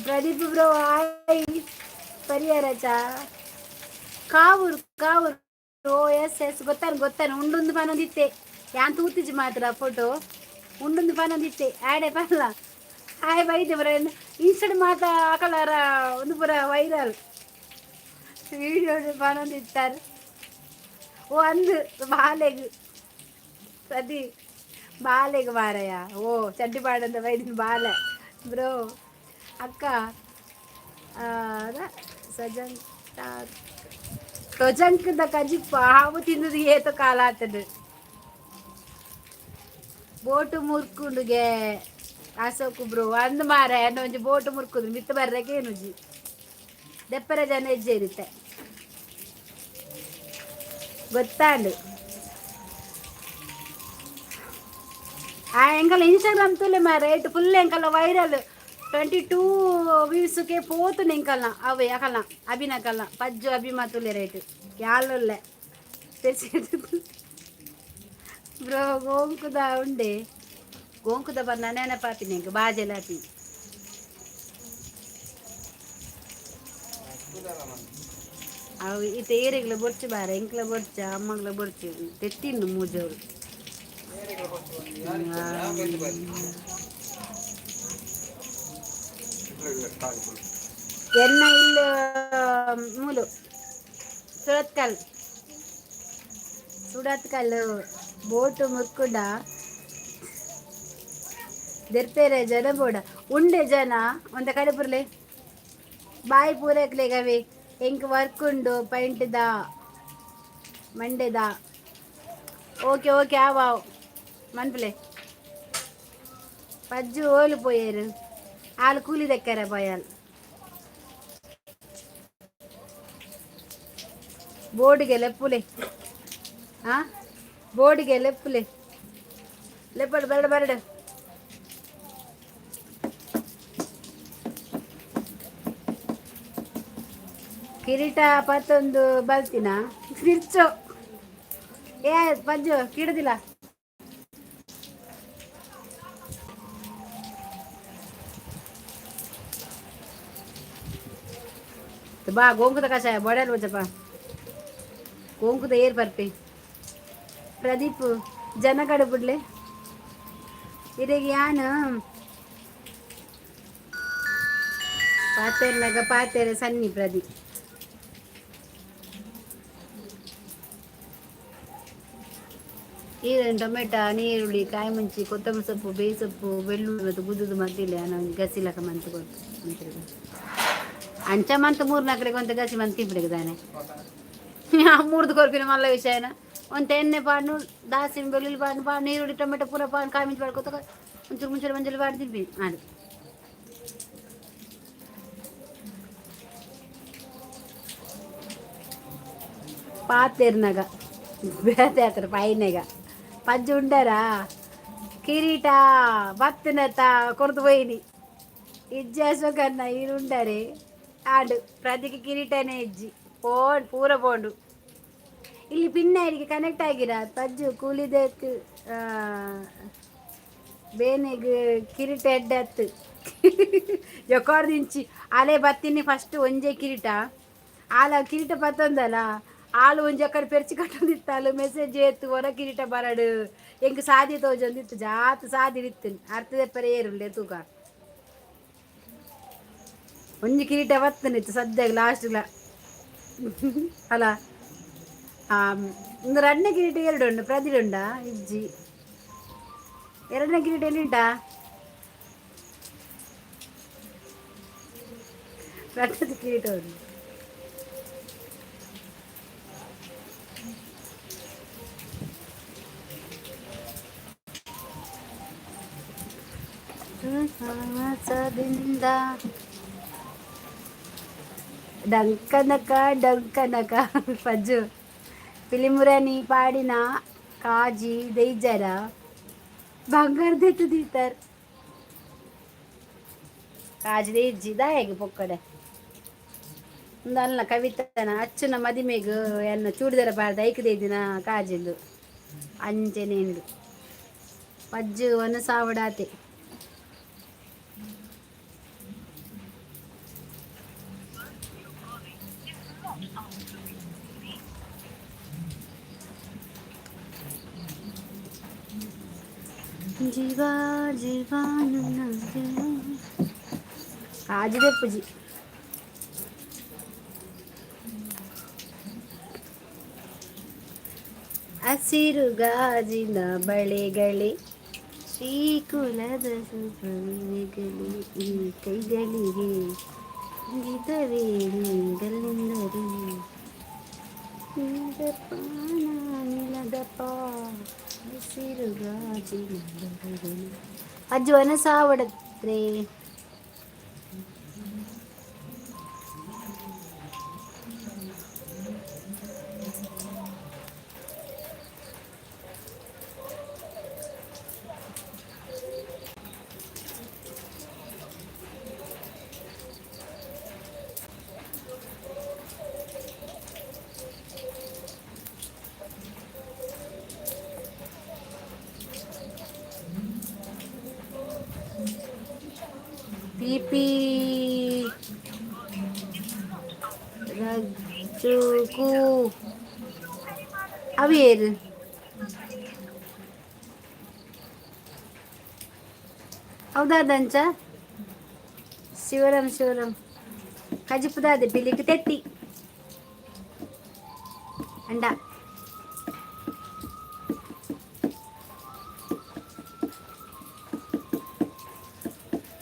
ಪ್ರದೀಪ್ ಬ್ರೋ ಆಯ್ ಪರಿಹಾರಚ ಕಾವೂರು ಓ ಎಸ್ ಗೊತ್ತಾನು ಉಂಡೊಂದು ಪನೊಂದಿತ್ತೆ ಯಾನ್ ತೂತಿಜಿ ಮಾತ್ರ ಫೋಟೋ ಉಂಡೊಂದು ಪನೊಂದಿತ್ತೆ ಆಡೆ ಪಲ್ಲ ಹಾಯ್ ಬೈದೆ ಬರ ಇನ್ಸ್ಟೆಂಟ್ ಮಾತ ಹಾಕಲಾರ ಒಂದು ಪುರ ವೈರಲ್ ವಿಡಿಯೋ ಪನೊಂದಿತ್ತಾರೆ ಓ ಅಂದು ಬಾಲೆಗ್ ಪ್ರತಿ ಬಾಲೆಗ್ ಮಾರಯ್ಯ ಓ ಚಡ್ಡಿ ಪಾಡಂತ ಬೈದಿನ ಬಾಲೆ ಬ್ರೋ ಅಕ್ಕ ಸಜಂಕ ಟೊಜಂಕದ ಕಜಿಪ್ಪ ಹಾವು ತಿನ್ನದು ಏತೋ ಕಾಲ ಆತದು ಬೋಟು ಮುರ್ಕುಂಡುಗೆ ಅಶೋಕ್ ಬ್ರೋ ಅಂದು ಮಾರ ಅನ್ನೋ ಒಂಜಿ ಬೋಟು ಮುರ್ಕುದು ಮಿತ್ತು ಬರ್ರಕ್ಕೆ ಏನುಜಿ ದೆಪ್ಪರ ಜನ ಹೆಜ್ಜೆ ಇರುತ್ತೆ ಗೊತ್ತಾಂಡು ಆ ಎಂಕಲ್ಲ ಇನ್ಸ್ಟಾಗ್ರಾಮ್ ತುಲೆ ಮಾರ ರೇಟ್ ಫುಲ್ ಎಂಕಲ್ಲ ವೈರಲ್ 22 ವ್ಯೂಸ್ಗೆ పోతు ఇంకల్న అవి అకల్న అభినకల్న పజ్జు అభిమతులే రేటు యాళ్ళొల్లే బ్రో గోంకుద ఉండే గోంకుద ಬಂದ ನೆನಪಾತಿ ನಿಂಗೆ ಬಾಜೆಲಾತಿ ಅವು ಇತ್ತೆ ಏರಿಗ್ಲ ಬೊರ್ಚು ಬಾರ ಎಂಕ್ಲ ಬೊರ್ಚ ಅಮ್ಮಗ್ಲ ಬೊರ್ಚು ತೆತ್ತಿಂದು ಮೂಜವರು ಎನ್ನ ಇಲ್ಲ ಮೂಲು ಸುಡತ್ಕಲ್ ಬೋಟು ಮುರ್ಕುಡ ದೆರ್ಪೇರೆ ಜನ ಬೋಡ ಉಂಡೆ ಜನ ಒಂದ ಕಡೆ ಪುರ್ಲೆ ಬಾಯಿ ಪೂರಕ್ಲೆಗವೆ ಎಂಕ್ ವರ್ಕ್ ಉಂಡು ಪೈಂಟ್ದ ಮಂಡೆದ ಓಕೆ ಆವಾವ್ ಮನ್ಪಲೆ ಪಜ್ಜು ಓಲು ಪೋಯರು ಆಳು ಕೂಲಿ ದಕ್ಕರ ಪೋಯಾಲ್ ಬೋರ್ಡ್ಗೆ ಲೆಪ್ಪುಲೆ ಬೋರ್ಡ್ಗೆ ಲೆಪ್ಪುಲೆ ಲೆಪ್ಪಡು ಬರಡು ಕಿರೀಟ ಪತ್ತೊಂದು ಬಲ್ತಿನ ತಿರ್ಚು ಏ ಪಜ್ಜು ಕಿಡದಿಲ್ಲ ಬಾ ಗೋಂಕುದ ಕಷಾಯ ಬಡಲ್ ಬಚ್ಚಪ್ಪ ಗೋಂಕುದ ಏರ್ ಬರ್ಪೆ ಪ್ರದೀಪ್ ಜನ ಕಡೆ ಬಿಡ್ಲೆ ಇದಾಗ ಯಾನು ಪಾತೇರ ಸನ್ನಿ ಪ್ರದೀಪ್ ಈ ಟೊಮೆಟೊ ನೀರುಳ್ಳಿ ಕಾಯಿ ಮುಂಚಿ ಕೊತ್ತಂಬರಿ ಸೊಪ್ಪು ಬೇಸೊಪ್ಪು ಬೆಳ್ಳುಳ್ಳಿ ಮತ್ತು ಗುದ್ದುದು ಮದ್ದಿಲ್ಲ ನಂಗೆ ಗಸಿಲಕ ಮಂತ್ ಕೊಟ್ಟು ಅಂಚ ಮಂತ್ 3-4 ಕೊಂತ ಗಸಿ ಮಂತ್ ತಿಂಪಿಡಿದಾನೆ ಮೂರ್ದು ಕೊರ್ಪಿನ ಮಲ್ಲ ವಿಷಯನ ಒಂದು ಎಣ್ಣೆ ಪಾಡು ದಾಸಿನ ಬೆಳ್ಳುಳ್ಳಿ ಪಾಡು ನೀರುಳ್ಳಿ ಟೊಮೆಟೊ ಪೂರ ಪಾಡು ಕಾಯಿ ಮುಂಚಿ ಪಾಡ್ಕೊತ ಒಂಚೂರು ಮುಂಚೂರು ಮಂಜಲ್ಲಿ ಪಾಡು ತಿಂಪಿ ಅದು ಪಾತೆರ್ನಗ ಬೇತೆ ಹತ್ರ ಪೈನೆಗ ಪಜ್ಜು ಉಂಡರಾ ಕಿರೀಟ ಬತ್ತನತ್ತ ಕೊರ್ದು పోయిని ఇజ్జేసోకన్నా ఈరుండరే ఆడు ప్రతికి కిరీటనే ఇజ్జి ಪೂರ ಪೋಂಡು ಇಲ್ಲಿ ಪಿನ್ನೈಡಿಗೆ ಕನೆಕ್ಟ್ ಆಗಿರ ಪಜ್ಜು ಕೂಲಿದಕ್ಕೆ ಬೇನೆಗ್ ಕಿರೀಟ ಎಡ್ಡೆ ಹತ್ತು ಜೊಕಾರ್ದಿಂಚಿ ಆಲೆ ಬತ್ತಿನಿ ಫಸ್ಟ್ ಒಂಜೆ ಕಿರೀಟ ಆಲ ಕಿರೀಟ ಪತ್ತೊಂದಲ್ಲ ಆಳು ಒಂಜಿ ಅಕ್ಕಡೆ ಪೆರ್ಚಿ ಕಟ್ಟೊಂದಿತ್ತಾಲು ಮೆಸೇಜ್ ಏತು ಹೊರ ಕಿರೀಟ ಬರಡು ಎಂಕ್ ಸಾದಿ ತೋಜೊಂದಿತ್ತು ಜಾತ್ ಸಾದಿ ಇತ್ತು ಅರ್ಥದ ಪರ ಏರುಂಡೆ ತೂಕ ಒಂಜಿ ಕಿರೀಟ ಬತ್ತನಿತ್ತು ಸದ್ಯಕ್ಕೆ ಲಾಸ್ಟ್ಲ ಅಲ್ಲ ಒಂದು ಎರಡನೇ ಕಿರೀಟ ಎರಡು ಉಂಡು ಪ್ರದಿಡುಂಡ ಇಜ್ಜಿ ಎರಡನೇ ಕಿರೀಟ ಎಲ್ಲಿಂಟಾ ರಥದ ಕಿರೀಟ ಉಂಟು ಮಾಸದಿಂದ ಡಂಕನಕ ಡಂಕನಕ ಪಜ್ಜು ಪಿಲಿಮುರನಿ ಪಾಡಿನ ಕಾಜಿ ದೈಜರ ಬಂಗಾರದೆತ್ತು ದೀತಾರ್ ಕಾಜಿ ದೈಜಿ ದಾಯಗೆ ಪೊಕ್ಕಡೆ ಒಂದು ಅಲ್ಲ ಕವಿತನ ಅಚ್ಚುನ ಮದಿಮೆಗು ಎನ್ನ ಚೂಡಿದರ ಬಾರ್ದ ಐಕದೇ ದಿನ ಕಾಜಿಂದು ಅಂಚೆನೆಂದು ಪಜ್ಜು ಒಂದು ಸಾವಡಾತೆ जीवा जीवा आज दे पूजी ಹಸಿರು ಗಾಜಿನ ಬಳೆಗಳೇ ಶ್ರೀಕುಲದ ಸುಬಳೆಗಳೇ ಈ ಕೈಗಳಿಗೆ ಗೀತವೇ ನೀಗಲೆಂದರೆ ನೀದಪ್ಪ ನಿಲದಪ್ಪ ಹಸಿರು ಗಾಜಿನ ಬಳೆಗಳೇ ಅಜ್ವನ ಸಾವಡತ್ರೆ pipi rajuku awir ಅವದಾದಂಚ ಶಿವರಾಮ್ ಕಜಿಪುದಾದೆ ಬಿಲಿಕ್ ತೆತ್ತಿ ಅಂಡ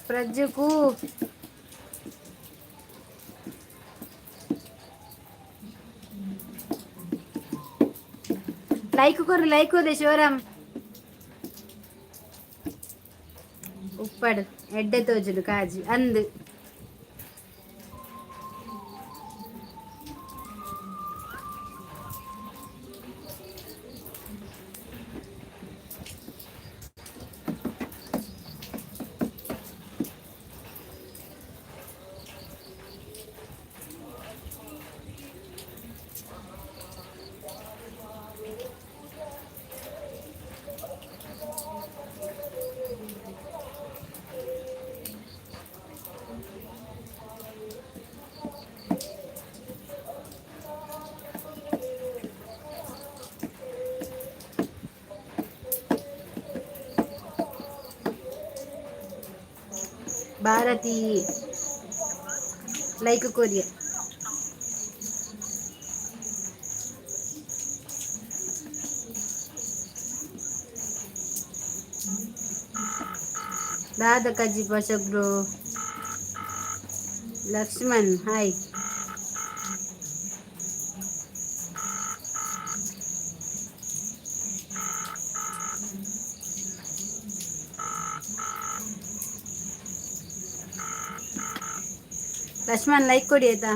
ಪ್ರಜ್ಜುಕು ಲೈಕ್ ಹೋದೆ ಶಿವರಾಮ್ ಉಪ್ಪಡು ಎಡ್ಡೆ ತೋಜುಡು ಕಾಜಿ ಅಂದು ಭಾರತಿ ಲೈಕ್ ಕೊರಿಯ दादा काजी पाशक ब्रो लक्ष्मण हाय लक्ष्मण लाइक ಕೊಡಿ ಆಯ್ತಾ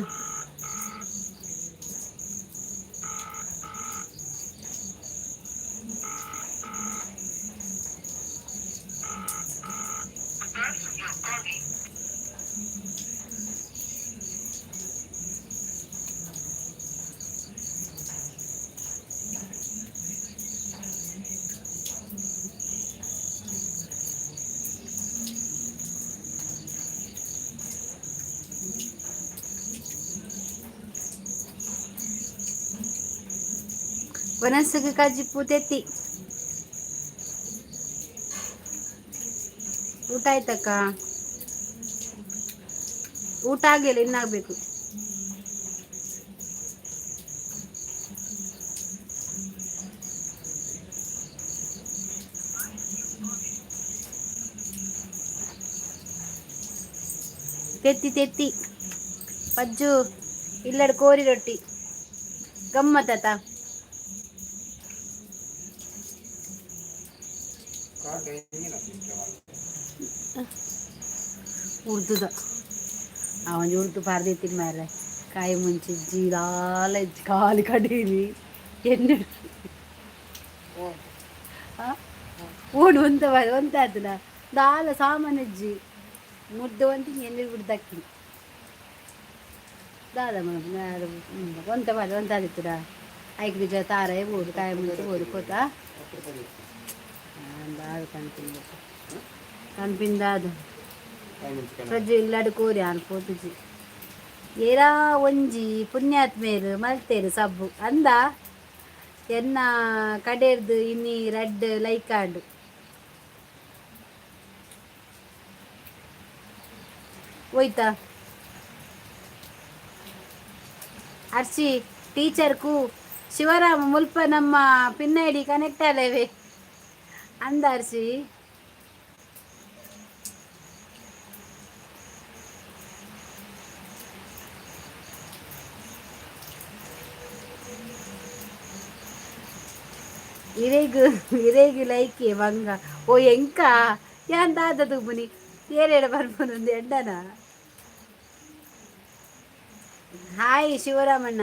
ವನಸ್ಸಿಗೆ ಕಾಜಿ ಪೂತೆತ್ತಿ ಊಟ ಆಯ್ತಕ್ಕ ಊಟ ಆಗಿಲ್ಲ ಇನ್ನಾಗಬೇಕು ತೆತ್ತಿ ತೆತ್ತಿ ಪಜ್ಜು ಇಲ್ಲಡ ಕೋರಿ ರೊಟ್ಟಿ ಗಮ್ಮತ್ತ ಉರ್ದುದ ಅವನ್ ಉರ್ದು ಪಾರ್ದೈತಿನ ಮಾರ್ರೆ ಕಾಯಿ ಮುಂಚೆ ಜೀರಾಲ ಕಾಲಿ ಕಡೀರಿ ಎಣ್ಣೆ ಓಡು ಒಂತ ಆತನ ದಾಲ ಸಾಮಾನಜ್ಜಿ ಮುದ್ದೆ ಒಂತಿ ಎಣ್ಣೆ ಬಿಡ್ದಕ್ಕಿ ದಾದ ಒಂತ ಬಾದ ಒಂತ ಆದಿತ್ತುಡ ಐದು ನಿಜ ತಾರ ಓಡು ಕಾಯಿ ಮುಂಚೆ ಓಡು ಕೋತ ಬಾಳು ಕಣ್ಪಿಂದಾದ ಪ್ರಜ್ಜು ಇಲ್ಲಾಡು ಕೋರಿ ಅನ್ಕೋತುಜಿ ಏರಾ ಒಂಜಿ ಪುಣ್ಯಾತ್ಮೇರು ಮಲ್ತೇರು ಸಬ್ಬು ಅಂದ ಎನ್ನ ಕಡೆರ್ದು ಇನ್ನಿ ರೆಡ್ ಲೈಕಾಂಡು ಹೋಯ್ತಾ ಅರ್ಚಿ ಟೀಚರ್ಗೂ ಶಿವರಾಮ ಮುಲ್ಪ ನಮ್ಮ ಪಿನ್ನೈಡಿ ಕನೆಕ್ಟ್ ಅಲ್ಲವೇ ಅಂದ ಅರ್ಚಿ ಇರೇಗು ಲೈಕಿ ಮಂಗ ಓ ಎಂಕ ಯಾನ್ ದಾದ ತುಬುನಿ ಏರೇಡ ಬರ್ಬೋದು ಎಂಡನ ಹಾಯ್ ಶಿವರಾಮಣ್ಣ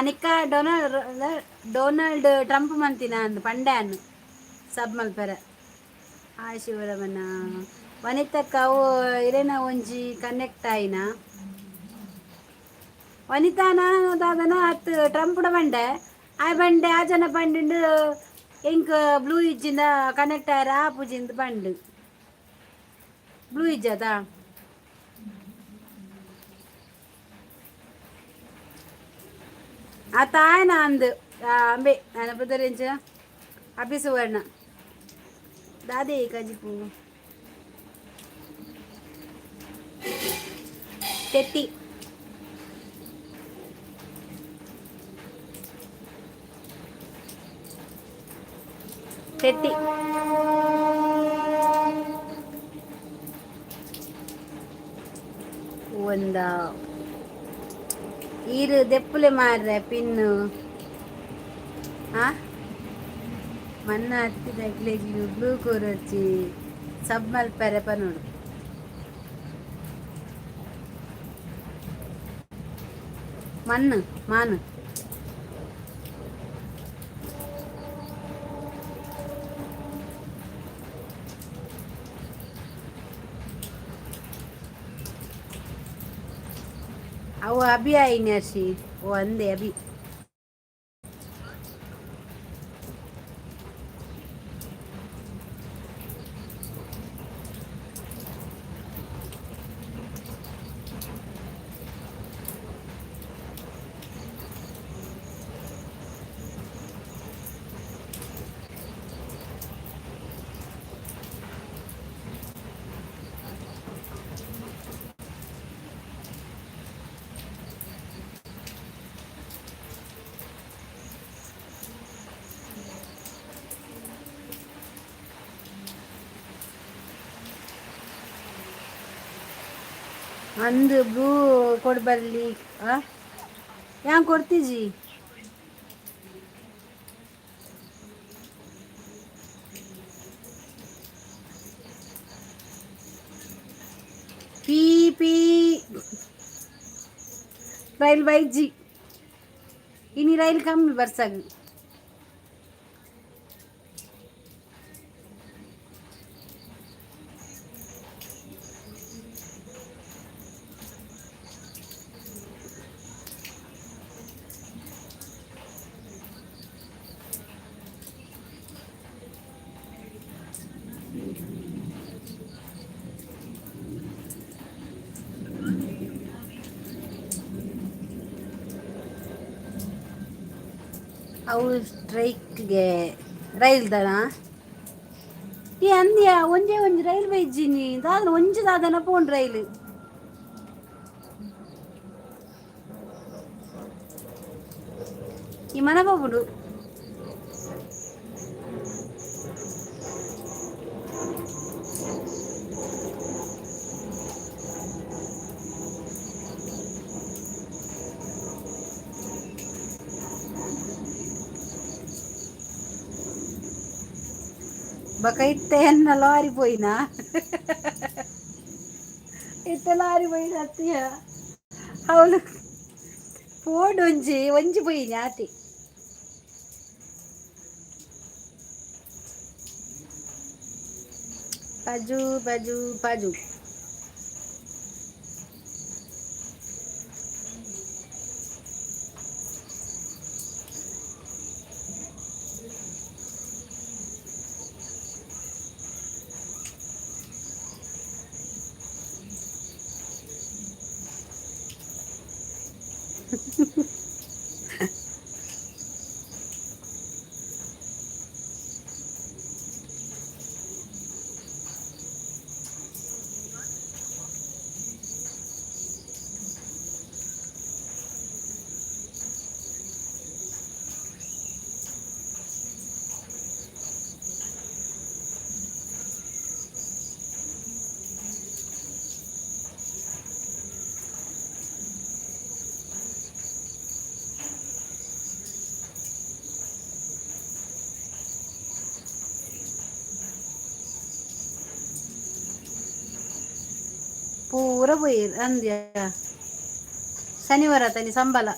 ನಿಕ್ಕ ಡೊನಾಲ್ಡ್ ಟ್ರಂಪ್ ಮಂತಿನ ಅಂದು ಪಂಡೆ ಅನ್ನು ಸಬ್ ಮಲ್ಪರ ಹಾಯ್ ಶಿವರಾಮಣ್ಣ ವನಿತಕ್ಕ ಅವು ಇರೇನ ಒಂಜಿ ಕನೆಕ್ಟ್ ಆಯ್ನ ವನಿತಾನ ದಾದನ ಹತ್ತು ಟ್ರಂಪ್ಡ ಬಂಡೆ ಬಂಡೆ ಆ ಜನ ಪಂಡು ಎಂಕ್ ಬ್ಲೂ ಇಜ್ಜಿಂದ ಕನೆಕ್ಟ್ ಆಯ್ರ ಆ ಪೂಜಿಂದ ಪಂಡು ಬ್ಲೂ ಇಜ್ಜದ ಆ ತಾಯನ ಅಂದು ಅಂಬೆ ನನ್ನ ಬುದರಿಂಚ ಅಭಿ ಸುವರ್ಣ ದಾದೆ ಕಜಿಪು ತೆತ್ತಿ ತೆತ್ತಿ ಒಂದ ಈರು ದೆಪ್ಪುಲೆ ಮಾರ್ರೆ ಪಿನ್ನು ಮನ್ನ ಹತ್ತಿದ ಗಿಳಿಗಳು ಬ್ಲೂ ಕೋರ್ ಹಚ್ಚಿ ಸಬ್ ಮಲ್ಪರೆ ಪನೋಡು ಮಣ್ಣು ಮಾನು ಅವು ಅಭಿ ಆಯ್ನಿ ಅರ್ಷಿ ಓ ಅಂದೆ ಅಭಿ ಅಂದು ಬ್ಲೂ ಕೊಡ್ಬಲ್ಲಿ ಯಾಂಗ್ ಕೊಡ್ತೀಜಿ ಪೀ ಪೀ ರೈಲ್ ಬೈಜಿ ಇನಿ ರೈಲ್ ಕಮ್ಮಿ ಬರ್ಸಗ್ ಅವು ಸ್ಟ್ರೈಕ್ಗೆ ರೈಲ್ ದನ ಈ ಅಂದ್ಯ ಒಂಜೇ ಒಂಜಿ ರೈಲ್ ಬೈಜಿನಿ ದಾದನ ಒಂಜಿ ದಾದನ ಪೋನ್ ರೈಲ್ ಈ ಮನ ಪೋಪುಂಡು ಬಕ ಇತ್ತೆ ಎನ್ನ ಲಾರಿ ಪೋಯಿನಾ ಇತ್ತೆ ಲಾರಿ ಪೋಯಿನ ಅತ್ತಿಯ ಅವಳು ಫೋನ್ ಒಂಜಿ ಒಂಜಿ ಪೋಯಿನಿ ಆತಿ ಪಜು ಪಜು ಪಜು ಪೂರ ಪೋಯಿ ಅಂದ್ಯ ಶನಿವಾರ ತನಿ ಸಂಬಳ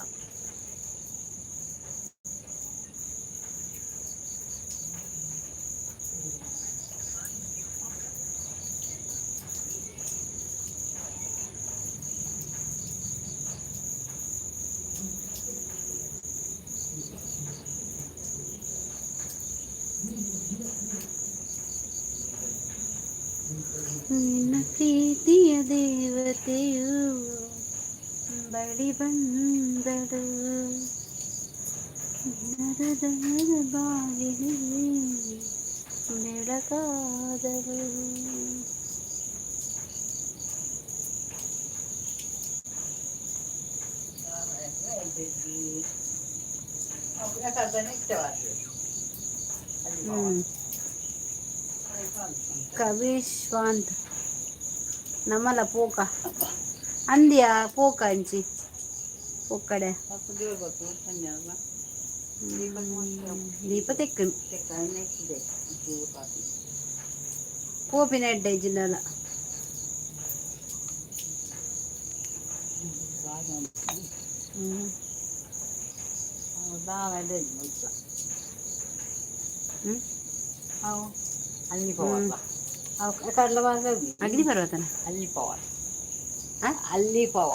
ನಿನ್ನ ಪ್ರೀತಿಯ ದೇವತೆಯು ಬಳಿ ಬಂದಳು ನರದ ಬಾಗಿಲು ಬೆಳಕಾದಳು ಕವಿಶ್ವಾಂತ್ ನಮ್ಮಲ ಪೋಕ ಅಂದ್ಯಾ ಪೋಕ ಅಂಚಿ ಪೊಕ್ಕಡೆ ದೀಪ ತೆಕ್ಕನು ಪೋಪಿನ ಎಡ್ಡೆ ಜಿಲ್ಲಲ ಅಗ್ನಿ ಪರ್ವತನ ಅಲ್ಲಿ ಪವ